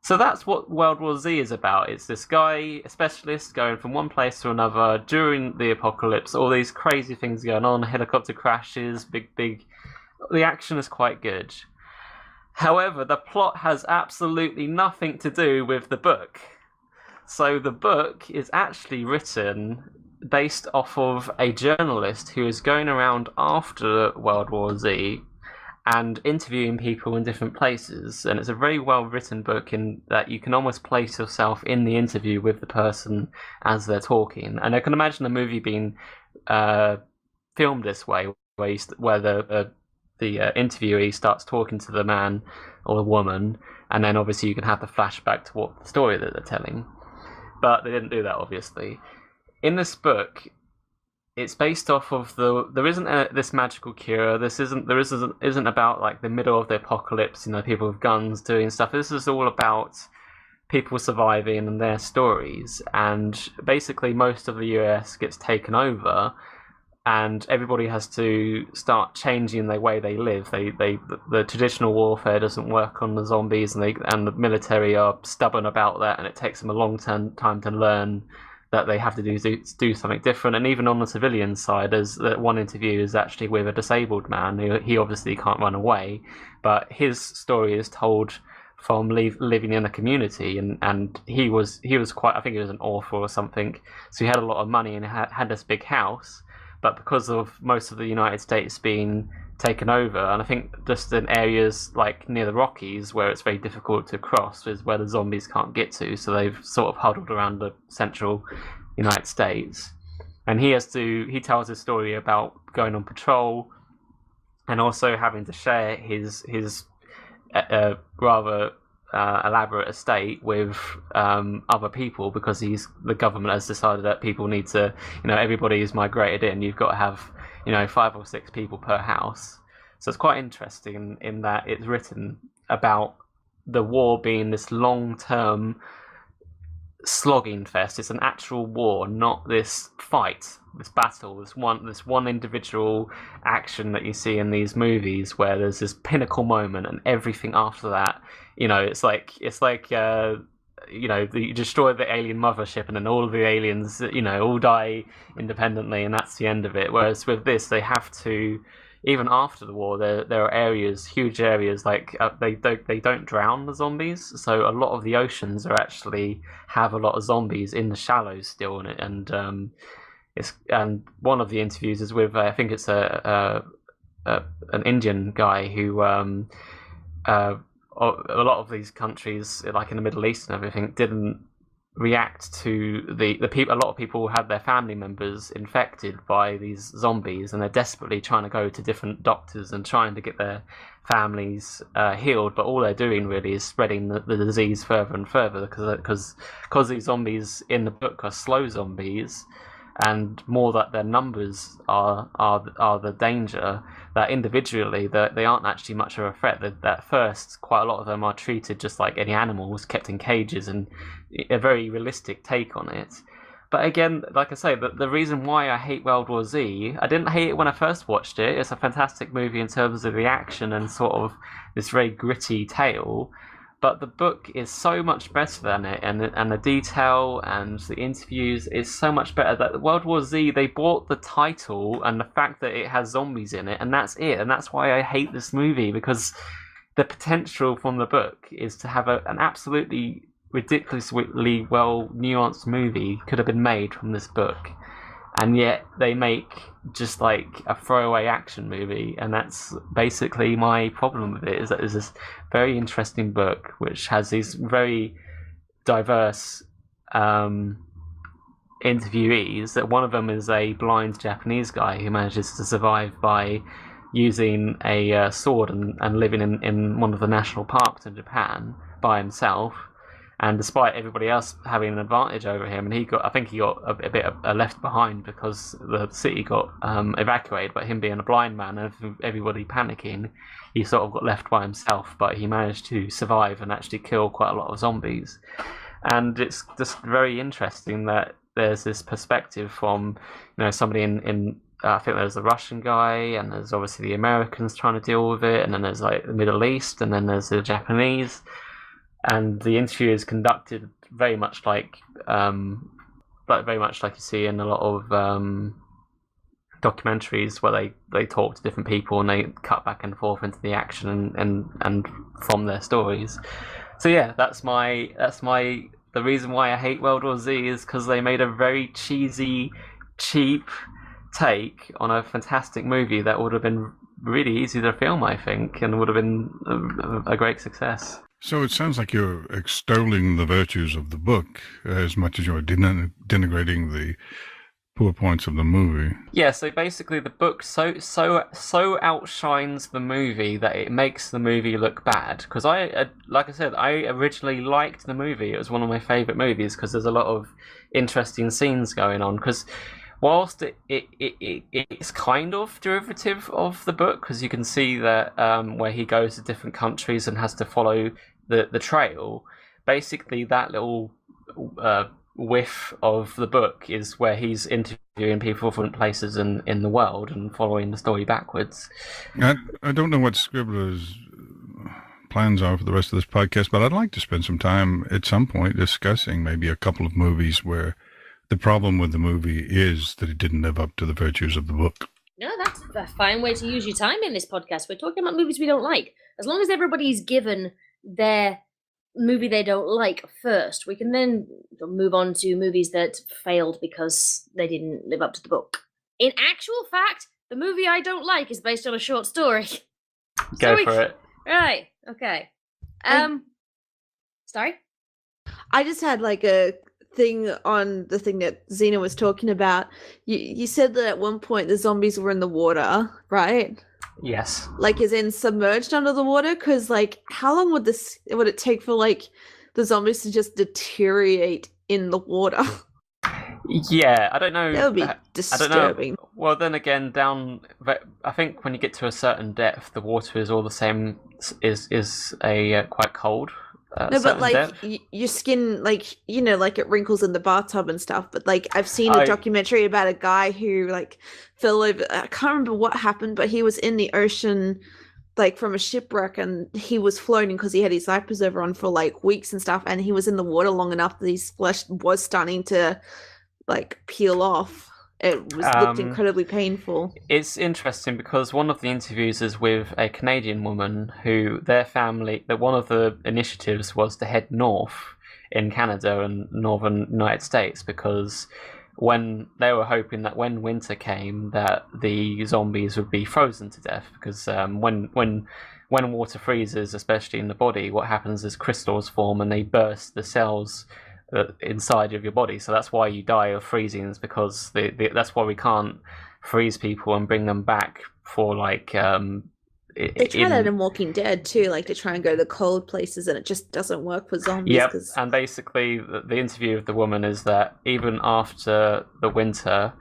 So that's what World War Z is about. It's this guy, a specialist, going from one place to another during the apocalypse. All these crazy things going on, helicopter crashes, big. The action is quite good. However, the plot has absolutely nothing to do with the book. So the book is actually written based off of a journalist who is going around after World War Z and interviewing people in different places. And it's a very well written book in that you can almost place yourself in the interview with the person as they're talking. And I can imagine a movie being filmed this way, where the interviewee starts talking to the man or the woman, and then obviously you can have the flashback to what the story that they're telling. But they didn't do that, obviously. In this book, it's based off of there isn't this magical cure. This isn't about like the middle of the apocalypse. People with guns doing stuff. This is all about people surviving and their stories. And basically, most of the US gets taken over, and everybody has to start changing the way they live. The traditional warfare doesn't work on the zombies, and the military are stubborn about that, and it takes them a long time to learn that they have to do something different. And even on the civilian side, there's one interview is actually with a disabled man who he obviously can't run away, but his story is told from living in a community, and he was quite, I think he was an author or something, so he had a lot of money and had this big house. But because of most of the United States being taken over, and I think just in areas like near the Rockies where it's very difficult to cross is where the zombies can't get to, so they've sort of huddled around the central United States. And he tells his story about going on patrol and also having to share his rather elaborate estate with other people, because the government has decided that people need to, everybody is migrated in. You've got to have 5 or 6 people per house. So it's quite interesting in that it's written about the war being this long-term slogging fest. It's an actual war, not this fight, this battle, this one individual action that you see in these movies where there's this pinnacle moment and everything after that. It's like you destroy the alien mothership and then all of the aliens, all die independently, and that's the end of it. Whereas with this, they have to, even after the war, there are areas, huge areas, like they don't drown the zombies, so a lot of the oceans actually have a lot of zombies in the shallows still in it. And one of the interviews is with I think it's an Indian guy who a lot of these countries, like in the Middle East and everything, didn't react to the people. A lot of people had their family members infected by these zombies, and they're desperately trying to go to different doctors and trying to get their families healed. But all they're doing really is spreading the disease further and further, because these zombies in the book are slow zombies, and more that their numbers are the danger. That individually, they aren't actually much of a threat. At first, quite a lot of them are treated just like any animals, kept in cages, and a very realistic take on it. But again, like I say, the reason why I hate World War Z, I didn't hate it when I first watched it. It's a fantastic movie in terms of the action and sort of this very gritty tale. But the book is so much better than it, and the detail and the interviews is so much better. That World War Z, they bought the title and the fact that it has zombies in it, and that's it. And that's why I hate this movie, because the potential from the book is to have an absolutely ridiculously well nuanced movie could have been made from this book, and yet they make just like a throwaway action movie. And that's basically my problem with it, is that it's this very interesting book which has these very diverse interviewees. That one of them is a blind Japanese guy who manages to survive by using a sword and living in one of the national parks in Japan by himself. And despite everybody else having an advantage over him, and I think he got a bit left behind because the city got evacuated. But him being a blind man and everybody panicking, he sort of got left by himself. But he managed to survive and actually kill quite a lot of zombies. And it's just very interesting that there's this perspective from somebody in I think there's the Russian guy, and there's obviously the Americans trying to deal with it, and then there's like the Middle East, and then there's the Japanese. And the interview is conducted very much like you see in a lot of documentaries where they talk to different people and they cut back and forth into the action and from their stories. So yeah, that's the reason why I hate World War Z is because they made a very cheesy, cheap take on a fantastic movie that would have been really easy to film, I think, and would have been a great success. So it sounds like you're extolling the virtues of the book as much as you're denigrating the poor points of the movie. Yeah, so basically the book so outshines the movie that it makes the movie look bad. Because like I said, I originally liked the movie. It was one of my favourite movies because there's a lot of interesting scenes going on. Because whilst it's kind of derivative of the book, because you can see that where he goes to different countries and has to follow the trail, basically that little whiff of the book is where he's interviewing people from places in the world and following the story backwards. I don't know what Scribbler's plans are for the rest of this podcast, but I'd like to spend some time at some point discussing maybe a couple of movies where the problem with the movie is that it didn't live up to the virtues of the book. No, that's a fine way to use your time in this podcast. We're talking about movies we don't like. As long as everybody's given their movie they don't like first, we can then move on to movies that failed because they didn't live up to the book. In actual fact, the movie I don't like is based on a short story. Go for it. Right, okay. Sorry? I just had like a thing on the thing that Xena was talking about. You said that at one point the zombies were in the water, right? Yes. Like, as in submerged under the water? Because, like, how long would it take for, like, the zombies to just deteriorate in the water? Yeah, I don't know. That would be disturbing. I don't know. Well, then again, I think when you get to a certain depth, the water is all the same. Is quite cold. No, but like your skin, like, you know, like it wrinkles in the bathtub and stuff. But like, I've seen a documentary about a guy who like fell over. I can't remember what happened, but he was in the ocean, like from a shipwreck, and he was floating because he had his diapers over on for like weeks and stuff. And he was in the water long enough that his flesh was starting to like peel off. It looked incredibly painful. It's interesting because one of the interviews is with a Canadian woman who their family, that one of the initiatives was to head north in Canada and northern United States, because when they were hoping that when winter came that the zombies would be frozen to death, because when water freezes, especially in the body, what happens is crystals form and they burst the cells inside of your body. So that's why you die of freezing, is because that's why we can't freeze people and bring them back for like they try that in Walking Dead too, like to try and go to the cold places, and it just doesn't work for zombies. Yep. And basically the interview of the woman is that even after the winter,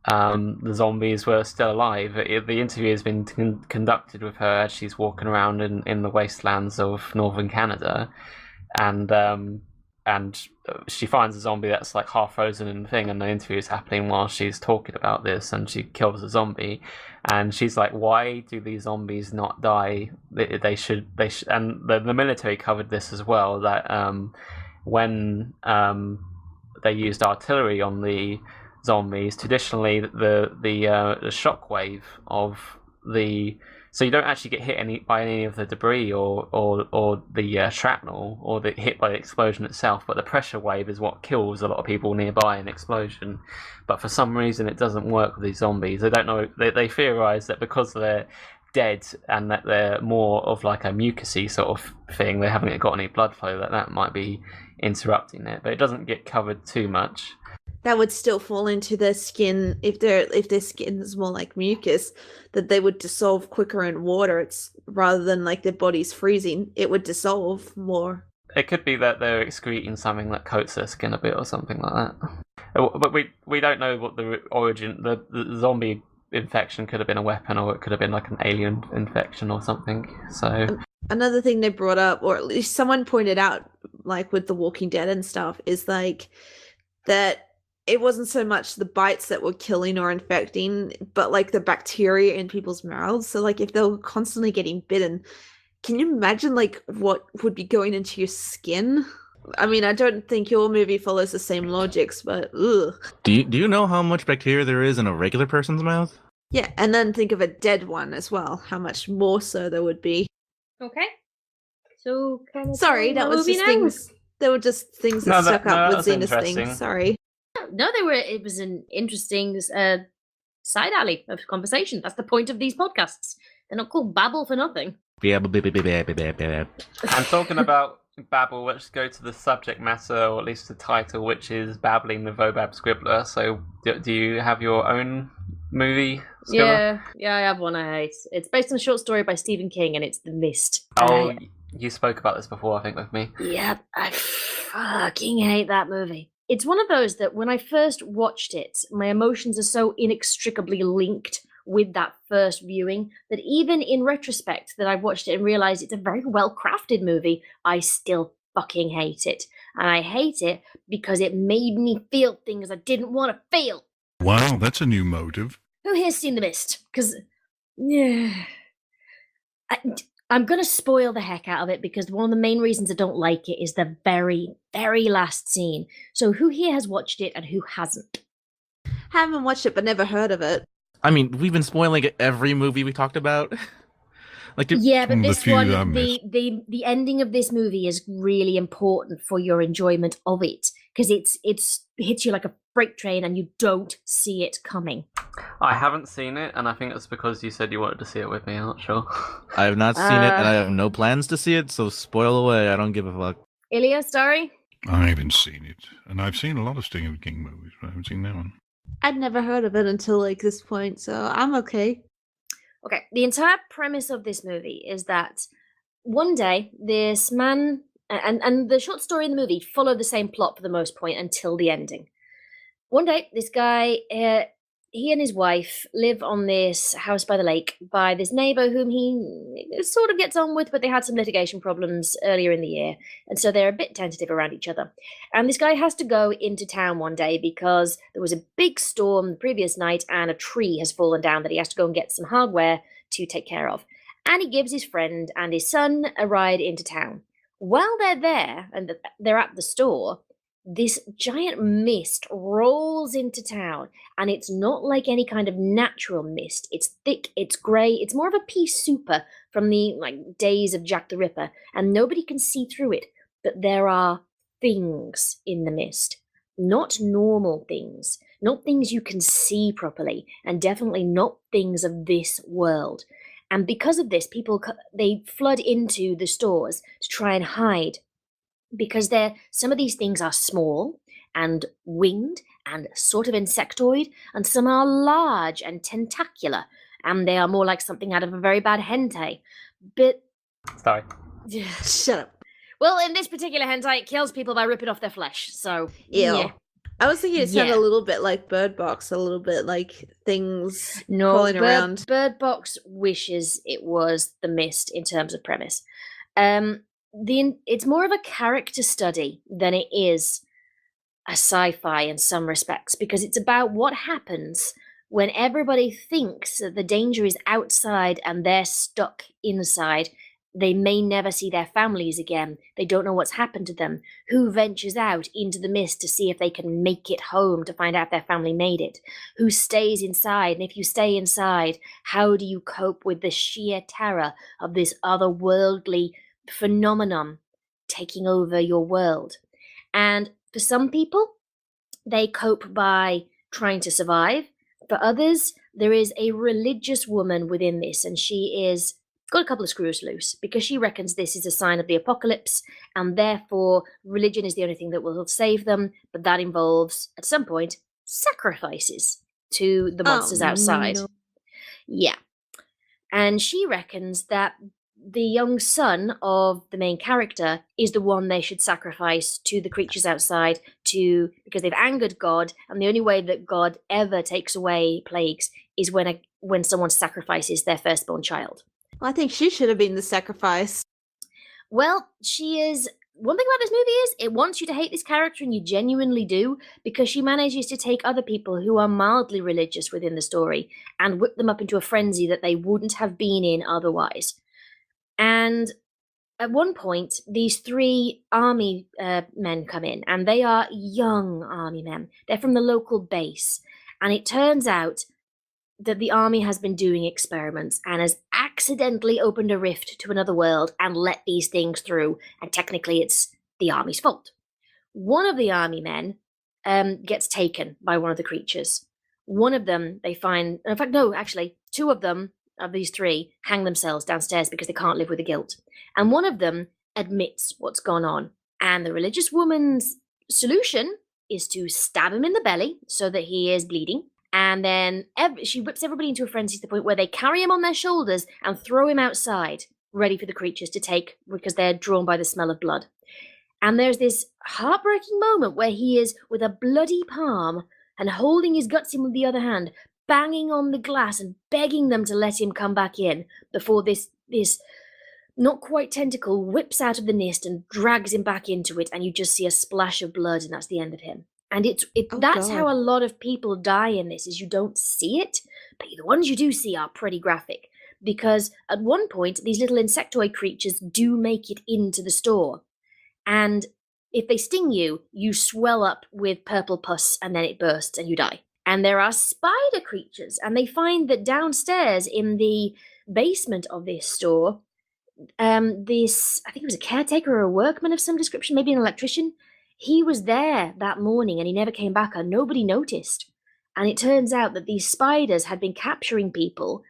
the zombies were still alive. The interview has been conducted with her as she's walking around in the wastelands of northern Canada, and she finds a zombie that's like half frozen in the thing, and the interview is happening while she's talking about this, and she kills a zombie, and she's like, why do these zombies not die? They should, and the military covered this as well, that when they used artillery on the zombies, traditionally the shockwave of the, so you don't actually get hit by any of the debris or the shrapnel or the hit by the explosion itself, but the pressure wave is what kills a lot of people nearby an explosion. But for some reason it doesn't work with these zombies. They don't know, they theorize that because they're dead and that they're more of like a mucousy sort of thing, they haven't got any blood flow, that might be interrupting it, but it doesn't get covered too much. That would still fall into their skin if their skin is more like mucus, that they would dissolve quicker in water. It's rather than like their body's freezing, it would dissolve more. It could be that they're excreting something that coats their skin a bit or something like that. But we don't know what the origin, the zombie infection could have been a weapon, or it could have been like an alien infection or something. So another thing they brought up, or at least someone pointed out, like with The Walking Dead and stuff, is like that it wasn't so much the bites that were killing or infecting, but like the bacteria in people's mouths. So like if they were constantly getting bitten, can you imagine like what would be going into your skin? I mean, I don't think your movie follows the same logics, but ugh. Do you know how much bacteria there is in a regular person's mouth? Yeah, and then think of a dead one as well. How much more so there would be. Okay. So, kind of Sorry, that was just things. They were just things that stuck up with Xena's thing. Sorry. No, they were. It was an interesting side alley of conversation. That's the point of these podcasts. They're not called Babble for nothing. Yeah. And talking about Babble, let's go to the subject matter, or at least the title, which is Babbling the Babble Scribbler. So, do you have your own movie? Yeah, I have one I hate. It's based on a short story by Stephen King, and it's The Mist. Oh, you spoke about this before, I think, with me. Yep, I fucking hate that movie. It's one of those that when I first watched it, my emotions are so inextricably linked with that first viewing that even in retrospect that I've watched it and realized it's a very well-crafted movie, I still fucking hate it. And I hate it because it made me feel things I didn't want to feel. Wow, that's a new motive. Who here's seen The Mist? Because, yeah, I'm going to spoil the heck out of it because one of the main reasons I don't like it is the very, very last scene. So who here has watched it and who hasn't? Haven't watched it, but never heard of it. I mean, we've been spoiling every movie we talked about. Yeah, but this one, the the ending of this movie is really important for your enjoyment of it because it hits you like a freight train and you don't see it coming. I haven't seen it, and I think it's because you said you wanted to see it with me. I'm not sure. I have not seen it, and I have no plans to see it, so spoil away. I don't give a fuck. Illya, Starry? I haven't seen it. And I've seen a lot of Stephen King movies, but I haven't seen that one. I'd never heard of it until like this point, so I'm okay. Okay, the entire premise of this movie is that one day this man, and the short story in the movie follow the same plot for the most point until the ending. One day, this guy, he and his wife live on this house by the lake by this neighbor whom he sort of gets on with, but they had some litigation problems earlier in the year, and so they're a bit tentative around each other. And this guy has to go into town one day because there was a big storm the previous night and a tree has fallen down that he has to go and get some hardware to take care of. And he gives his friend and his son a ride into town. While they're there and they're at the store, this giant mist rolls into town, and it's not like any kind of natural mist. It's thick, it's grey, it's more of a pea souper from the days of Jack the Ripper, and nobody can see through it. But there are things in the mist. Not normal things, not things you can see properly, and definitely not things of this world. And because of this, people, they flood into the stores to try and hide. Because some of these things are small and winged and sort of insectoid, and some are large and tentacular, and they are more like something out of a very bad hentai. But Sorry. Shut up. Well, in this particular hentai, it kills people by ripping off their flesh. So Ew. yeah. I was thinking it sounded Yeah. a little bit like Bird Box, a little bit like things No, crawling around. Bird Box wishes it was The Mist in terms of premise. It's more of a character study than it is a sci-fi in some respects, because it's about what happens when everybody thinks that the danger is outside and they're stuck inside. They may never see their families again. They don't know what's happened to them. Who ventures out into the mist to see if they can make it home, to find out if their family made it? Who stays inside? And if you stay inside, how do you cope with the sheer terror of this otherworldly phenomenon taking over your world? And for some people, they cope by trying to survive. For others, there is a religious woman within this, and she is got a couple of screws loose because she reckons this is a sign of the apocalypse, and therefore religion is the only thing that will save them. But that involves, at some point, sacrifices to the monsters outside. No. Yeah. And she reckons that the young son of the main character is the one they should sacrifice to the creatures outside because they've angered God, and the only way that God ever takes away plagues is when someone sacrifices their firstborn child. Well, I think she should have been the sacrifice. Well, she is one thing about this movie is it wants you to hate this character, and you genuinely do, because she manages to take other people who are mildly religious within the story and whip them up into a frenzy that they wouldn't have been in otherwise. And at one point, these 3 army men come in, and they are young army men. They're from the local base. And it turns out that the army has been doing experiments and has accidentally opened a rift to another world and let these things through. And technically, it's the army's fault. One of the army men gets taken by one of the creatures. One of them, they find... In fact, no, actually, 2 of them, of these 3, hang themselves downstairs because they can't live with the guilt. And one of them admits what's gone on. And the religious woman's solution is to stab him in the belly so that he is bleeding. And then she whips everybody into a frenzy to the point where they carry him on their shoulders and throw him outside, ready for the creatures to take because they're drawn by the smell of blood. And there's this heartbreaking moment where he is with a bloody palm and holding his guts in with the other hand, banging on the glass and begging them to let him come back in before this not quite tentacle whips out of the nest and drags him back into it, and you just see a splash of blood, and that's the end of him. And that's how a lot of people die in this, is you don't see it, but the ones you do see are pretty graphic. Because at one point, these little insectoid creatures do make it into the store. And if they sting you, you swell up with purple pus and then it bursts and you die. And there are spider creatures, and they find that downstairs in the basement of this store, I think it was a caretaker or a workman of some description, maybe an electrician, he was there that morning and he never came back and nobody noticed. And it turns out that these spiders had been capturing people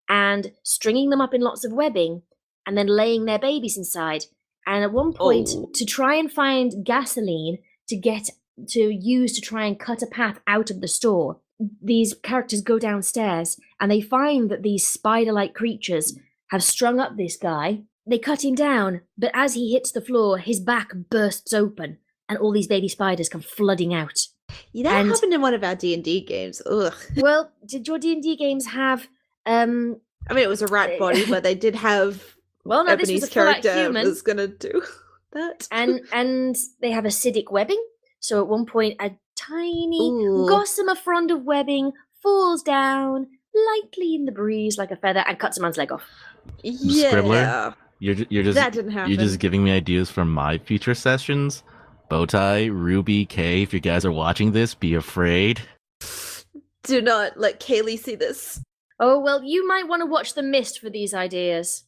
and stringing them up in lots of webbing and then laying their babies inside. And at one point, to try and find gasoline to use to try and cut a path out of the store, these characters go downstairs and they find that these spider-like creatures have strung up this guy. They cut him down, but as he hits the floor, his back bursts open and all these baby spiders come flooding out. Yeah, that happened in one of our D&D games. Ugh. Well, did your D&D games have... I mean, it was a rat body, but they did have... Well, no, Ebony's this was a character human. Was going to do that. And they have acidic webbing. So at one point, a tiny gossamer frond of webbing falls down lightly in the breeze like a feather and cuts a man's leg off. Yeah. Scribbler, you're just that didn't happen. You're just giving me ideas for my future sessions. Bowtie, Ruby, Kay, if you guys are watching this, be afraid. Do not let Kaylee see this. Oh, well, you might want to watch The Mist for these ideas.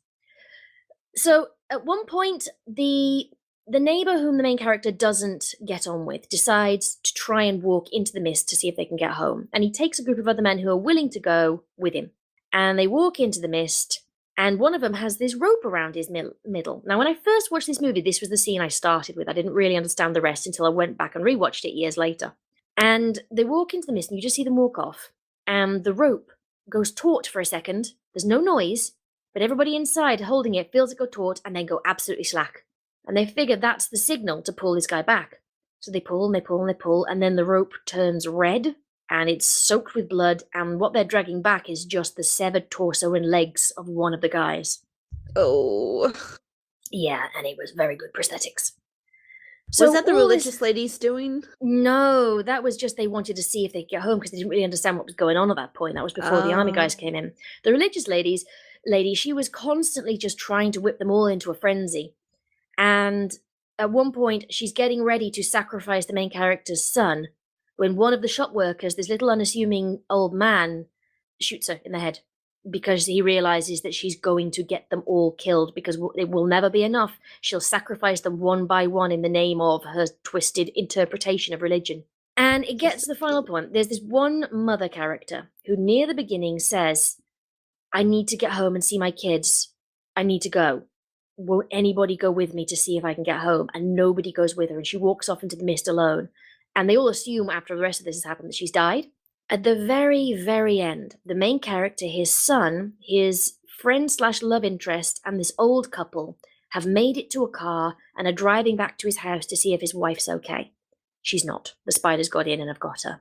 So, at one point, the neighbor whom the main character doesn't get on with decides to try and walk into the mist to see if they can get home. And he takes a group of other men who are willing to go with him. And they walk into the mist, and one of them has this rope around his middle. Now, when I first watched this movie, this was the scene I started with. I didn't really understand the rest until I went back and rewatched it years later. And they walk into the mist, and you just see them walk off. And the rope goes taut for a second. There's no noise, but everybody inside holding it feels it go taut and then go absolutely slack. And they figure that's the signal to pull this guy back. So they pull and they pull and they pull, and then the rope turns red, and it's soaked with blood, and what they're dragging back is just the severed torso and legs of one of the guys. Oh. Yeah, and it was very good prosthetics. So was that the religious ladies doing? No, that was just they wanted to see if they could get home because they didn't really understand what was going on at that point. That was before the army guys came in. The religious lady, she was constantly just trying to whip them all into a frenzy. And at one point, she's getting ready to sacrifice the main character's son when one of the shop workers, this little unassuming old man, shoots her in the head because he realizes that she's going to get them all killed because it will never be enough. She'll sacrifice them one by one in the name of her twisted interpretation of religion. And it gets to the final point. There's this one mother character who near the beginning says, I need to get home and see my kids. I need to go. Won't anybody go with me to see if I can get home? And nobody goes with her. And she walks off into the mist alone. And they all assume after the rest of this has happened that she's died. At the very, very end, the main character, his son, his friend/love interest, and this old couple have made it to a car and are driving back to his house to see if his wife's okay. She's not. The spiders got in and have got her.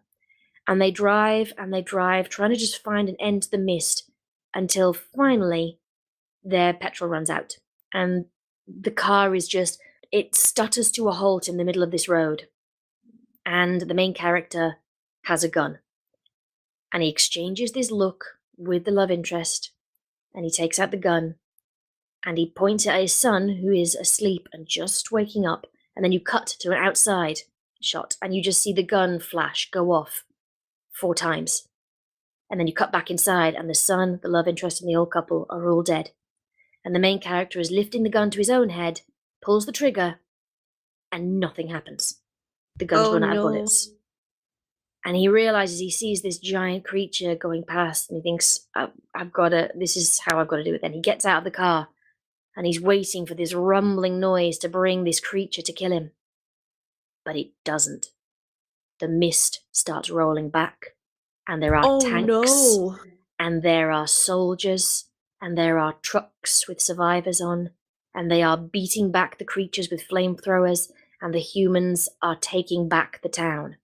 And they drive, trying to just find an end to the mist until finally their petrol runs out. And the car is just it stutters to a halt in the middle of this road. And the main character has a gun. And he exchanges this look with the love interest. And he takes out the gun. And he points it at his son, who is asleep and just waking up. And then you cut to an outside shot. And you just see the gun flash go off 4 times. And then you cut back inside. And the son, the love interest, and the old couple are all dead. And the main character is lifting the gun to his own head, pulls the trigger, and nothing happens. The gun's run out of bullets. And he realizes he sees this giant creature going past, and he thinks, this is how I've got to do it then. He gets out of the car, and he's waiting for this rumbling noise to bring this creature to kill him. But it doesn't. The mist starts rolling back, and there are tanks, and there are soldiers, and there are trucks with survivors on, and they are beating back the creatures with flamethrowers, and the humans are taking back the town.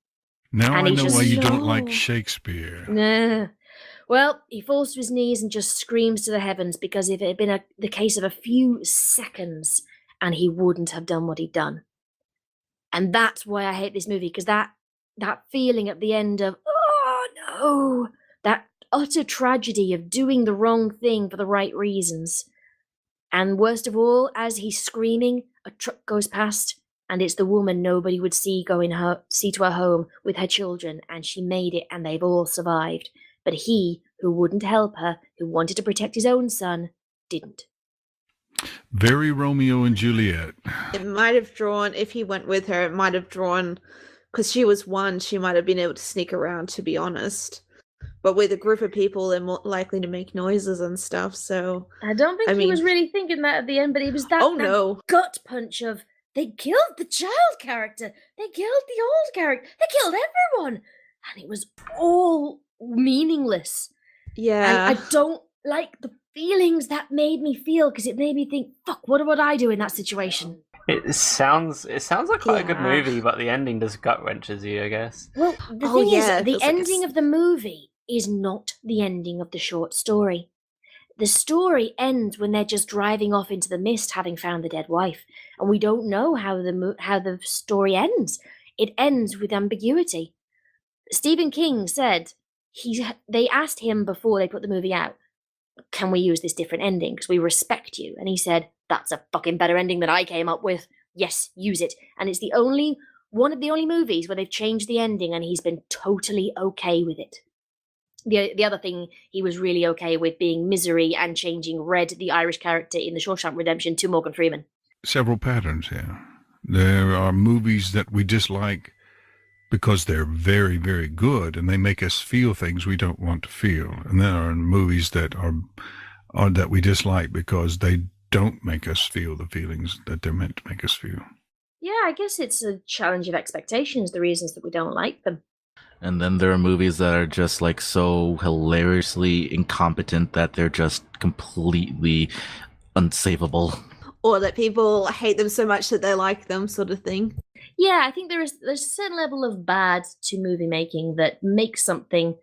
Now And I he know just- why you don't like Shakespeare. Nah. Well, he falls to his knees and just screams to the heavens, because if it had been the case of a few seconds, and he wouldn't have done what he'd done. And that's why I hate this movie, because that feeling at the end of, oh no, that utter tragedy of doing the wrong thing for the right reasons. And worst of all, as he's screaming, a truck goes past, and it's the woman nobody would see to her home with her children, and she made it, and they've all survived. But he, who wouldn't help her, who wanted to protect his own son, didn't. Very Romeo and Juliet. It might have drawn, if he went with her, it might have drawn, because she was one, she might have been able to sneak around, to be honest. But with a group of people, they're more likely to make noises and stuff, so... I don't think he was really thinking that at the end, but it was that gut punch of, they killed the child character, they killed the old character, they killed everyone! And it was all meaningless. Yeah. And I don't like the feelings that made me feel, because it made me think, fuck, what would I do in that situation? It sounds like quite a good movie, but the ending just gut wrenches you, I guess. Well, the thing is, the ending of the movie is not the ending of the short story. The story ends when they're just driving off into the mist, having found the dead wife, and we don't know how the story ends. It ends with ambiguity. Stephen King said they asked him before they put the movie out, can we use this different ending? Because we respect you. And he said, that's a fucking better ending than I came up with. Yes, use it. And it's one of the only movies where they've changed the ending and he's been totally okay with it. The other thing he was really okay with being Misery and changing Red, the Irish character in The Shawshank Redemption, to Morgan Freeman. Several patterns here. There are movies that we dislike because they're very, very good and they make us feel things we don't want to feel. And there are movies that are that we dislike because they don't make us feel the feelings that they're meant to make us feel. Yeah, I guess it's a challenge of expectations, the reasons that we don't like them. And then there are movies that are just like so hilariously incompetent that they're just completely unsavable. Or that people hate them so much that they like them, sort of thing. Yeah, I think there's a certain level of bad to movie making that makes something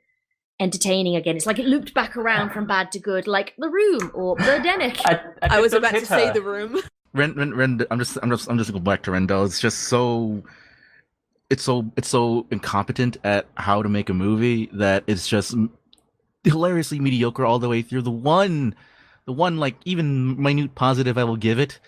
entertaining again. It's like it looped back around from bad to good, like The Room or Birdemic. I was about to say The Room. I'm just going back to Rendel. It's just so. It's so incompetent at how to make a movie that it's just hilariously mediocre all the way through. The one like even minute positive I will give it,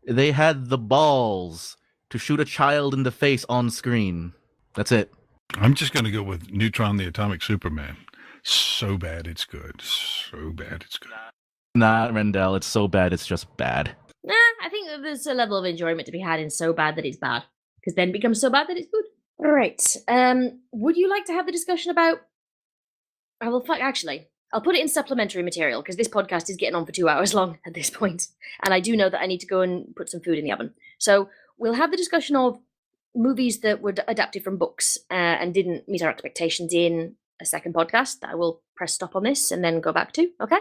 they had the balls to shoot a child in the face on screen. That's it. I'm just going to go with Neutron the Atomic Superman. So bad it's good. So bad it's good. Nah, Rendel, it's so bad it's just bad. Nah, I think that there's a level of enjoyment to be had in so bad that it's bad. Because then it becomes so bad that it's good. All right. Would you like to have the discussion about... actually, I'll put it in supplementary material because this podcast is getting on for 2 hours long at this point. And I do know that I need to go and put some food in the oven. So we'll have the discussion of movies that were adapted from books and didn't meet our expectations in a second podcast that I will press stop on this and then go back to. Okay?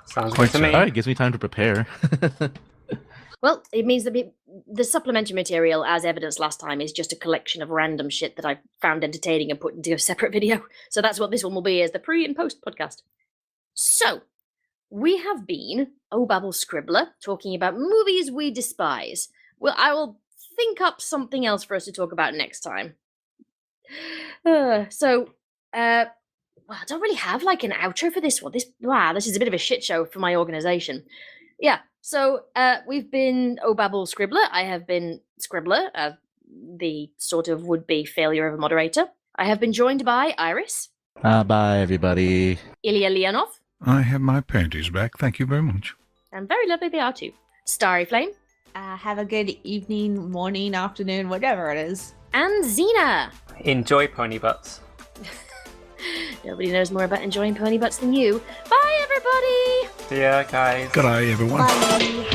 Sounds good to me. All right, gives me time to prepare. Well, it means that the supplementary material, as evidenced last time, is just a collection of random shit that I found entertaining and put into a separate video. So that's what this one will be, as the pre and post podcast. So, we have been, Babble Scribbler, talking about movies we despise. Well, I will think up something else for us to talk about next time. Well, I don't really have like an outro for this one. This is a bit of a shit show for my organization. Yeah. So we've been Babble Scribbler. I have been Scribbler, the sort of would-be failure of a moderator. I have been joined by Iris. Bye, everybody. Illya Leonov. I have my panties back. Thank you very much. And very lovely they are too. Starryflame. Have a good evening, morning, afternoon, whatever it is. And Xena. Enjoy pony butts. Nobody knows more about enjoying pony butts than you. Bye, everybody! See ya, guys. Good eye, everyone. Bye.